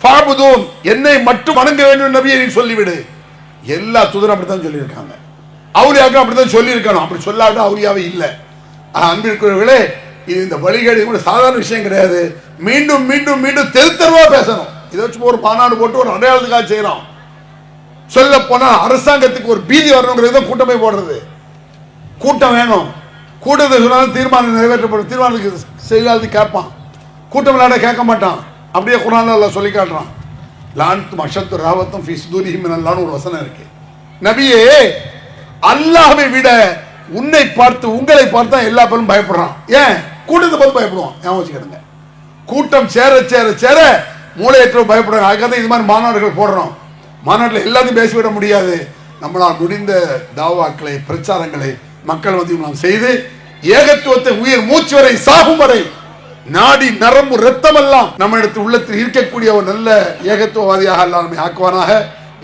ஃபஅபுதூன், என்னை மட்டும் வணங்க வேண்டும் நபியை நீ சொல்லிவிடு. எல்லா தூதரும் அப்படித்தான் சொல்லியிருக்காங்க. அவுலியாக்கள் அப்படித்தான் சொல்லியிருக்கணும். அப்படி சொல்லாத அவுலியாவே இல்லை. அன்பிற்குரியவர்களே, இது இந்த வழிகேடு கூட சாதாரண விஷயம் கிடையாது. மீண்டும் மீண்டும் மீண்டும் தெருத்தருவா பேசணும். இதை வச்சு ஒரு மாநாடு போட்டு ஒரு அடையாளத்துக்காக செய்யறோம். சொல்ல போனா அரசாங்கத்துக்கு ஒரு பீதி வரணுங்கிறது கூட்டமே போடுறது. கூட்டம் வேணும். கூட்டத்தை சொன்னாலும் தீர்மானம் நிறைவேற்றப்படும். தீர்மானத்துக்கு செயலாளர் கேட்பான், கூட்டம் விளையாட கேட்க மாட்டான். அப்படியே குர்ஆன்ல அல்லாஹ் சொல்லி காட்டுறான். லான்தும் அஷத்து ராவத்தும் ஃபீ சுதூரிஹிம் மினல்லாஹ்னு ஒரு வசனம் இருக்கு. நபியே, அல்லாஹ்வை விட உன்னை பார்த்து உங்களை பார்த்தா எல்லா பேரும் பயப்படுறான். ஏன்? கூட்டத்தை பார்த்து பயப்படுவான். ஞாபகம் வச்சுக்கிடுங்க. கூட்டம் சேர சேர சேர மூளையற்ற பயப்படுறாங்க. அதுக்காக இது மாதிரி மாநாடுகள் போடுறோம். மாநாட்டில் எல்லாத்தையும் பேசிவிட முடியாது. நம்மளால் முடிந்த தாவாக்களை, பிரச்சாரங்களை மக்கள் வந்து நாம் செய்து ஏகத்துவத்தை உயிர் மூச்சு வரை சாகும் வரை நாடி நரம்பு ரத்தம் எல்லாம் நம்ம இடத்தில் உள்ளத்தில் இருக்கக்கூடிய ஒரு நல்ல ஏகத்துவவாதியாக அல்லாஹ் நம்மை ஆக்குவானாக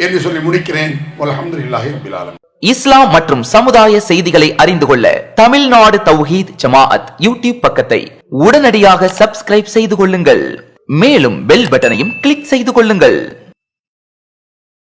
என்று சொல்லி முடிக்கிறேன். அல்ஹம்துலில்லாஹி ரப்பில் ஆலமீன். இஸ்லாம் மற்றும் சமுதாய செய்திகளை அறிந்து கொள்ள தமிழ்நாடு தௌஹீத் ஜமாஅத் யூடியூப் பக்கத்தை உடனடியாக சப்ஸ்கிரைப் செய்து கொள்ளுங்கள். மேலும் பெல் பட்டனையும் கிளிக் செய்து கொள்ளுங்கள்.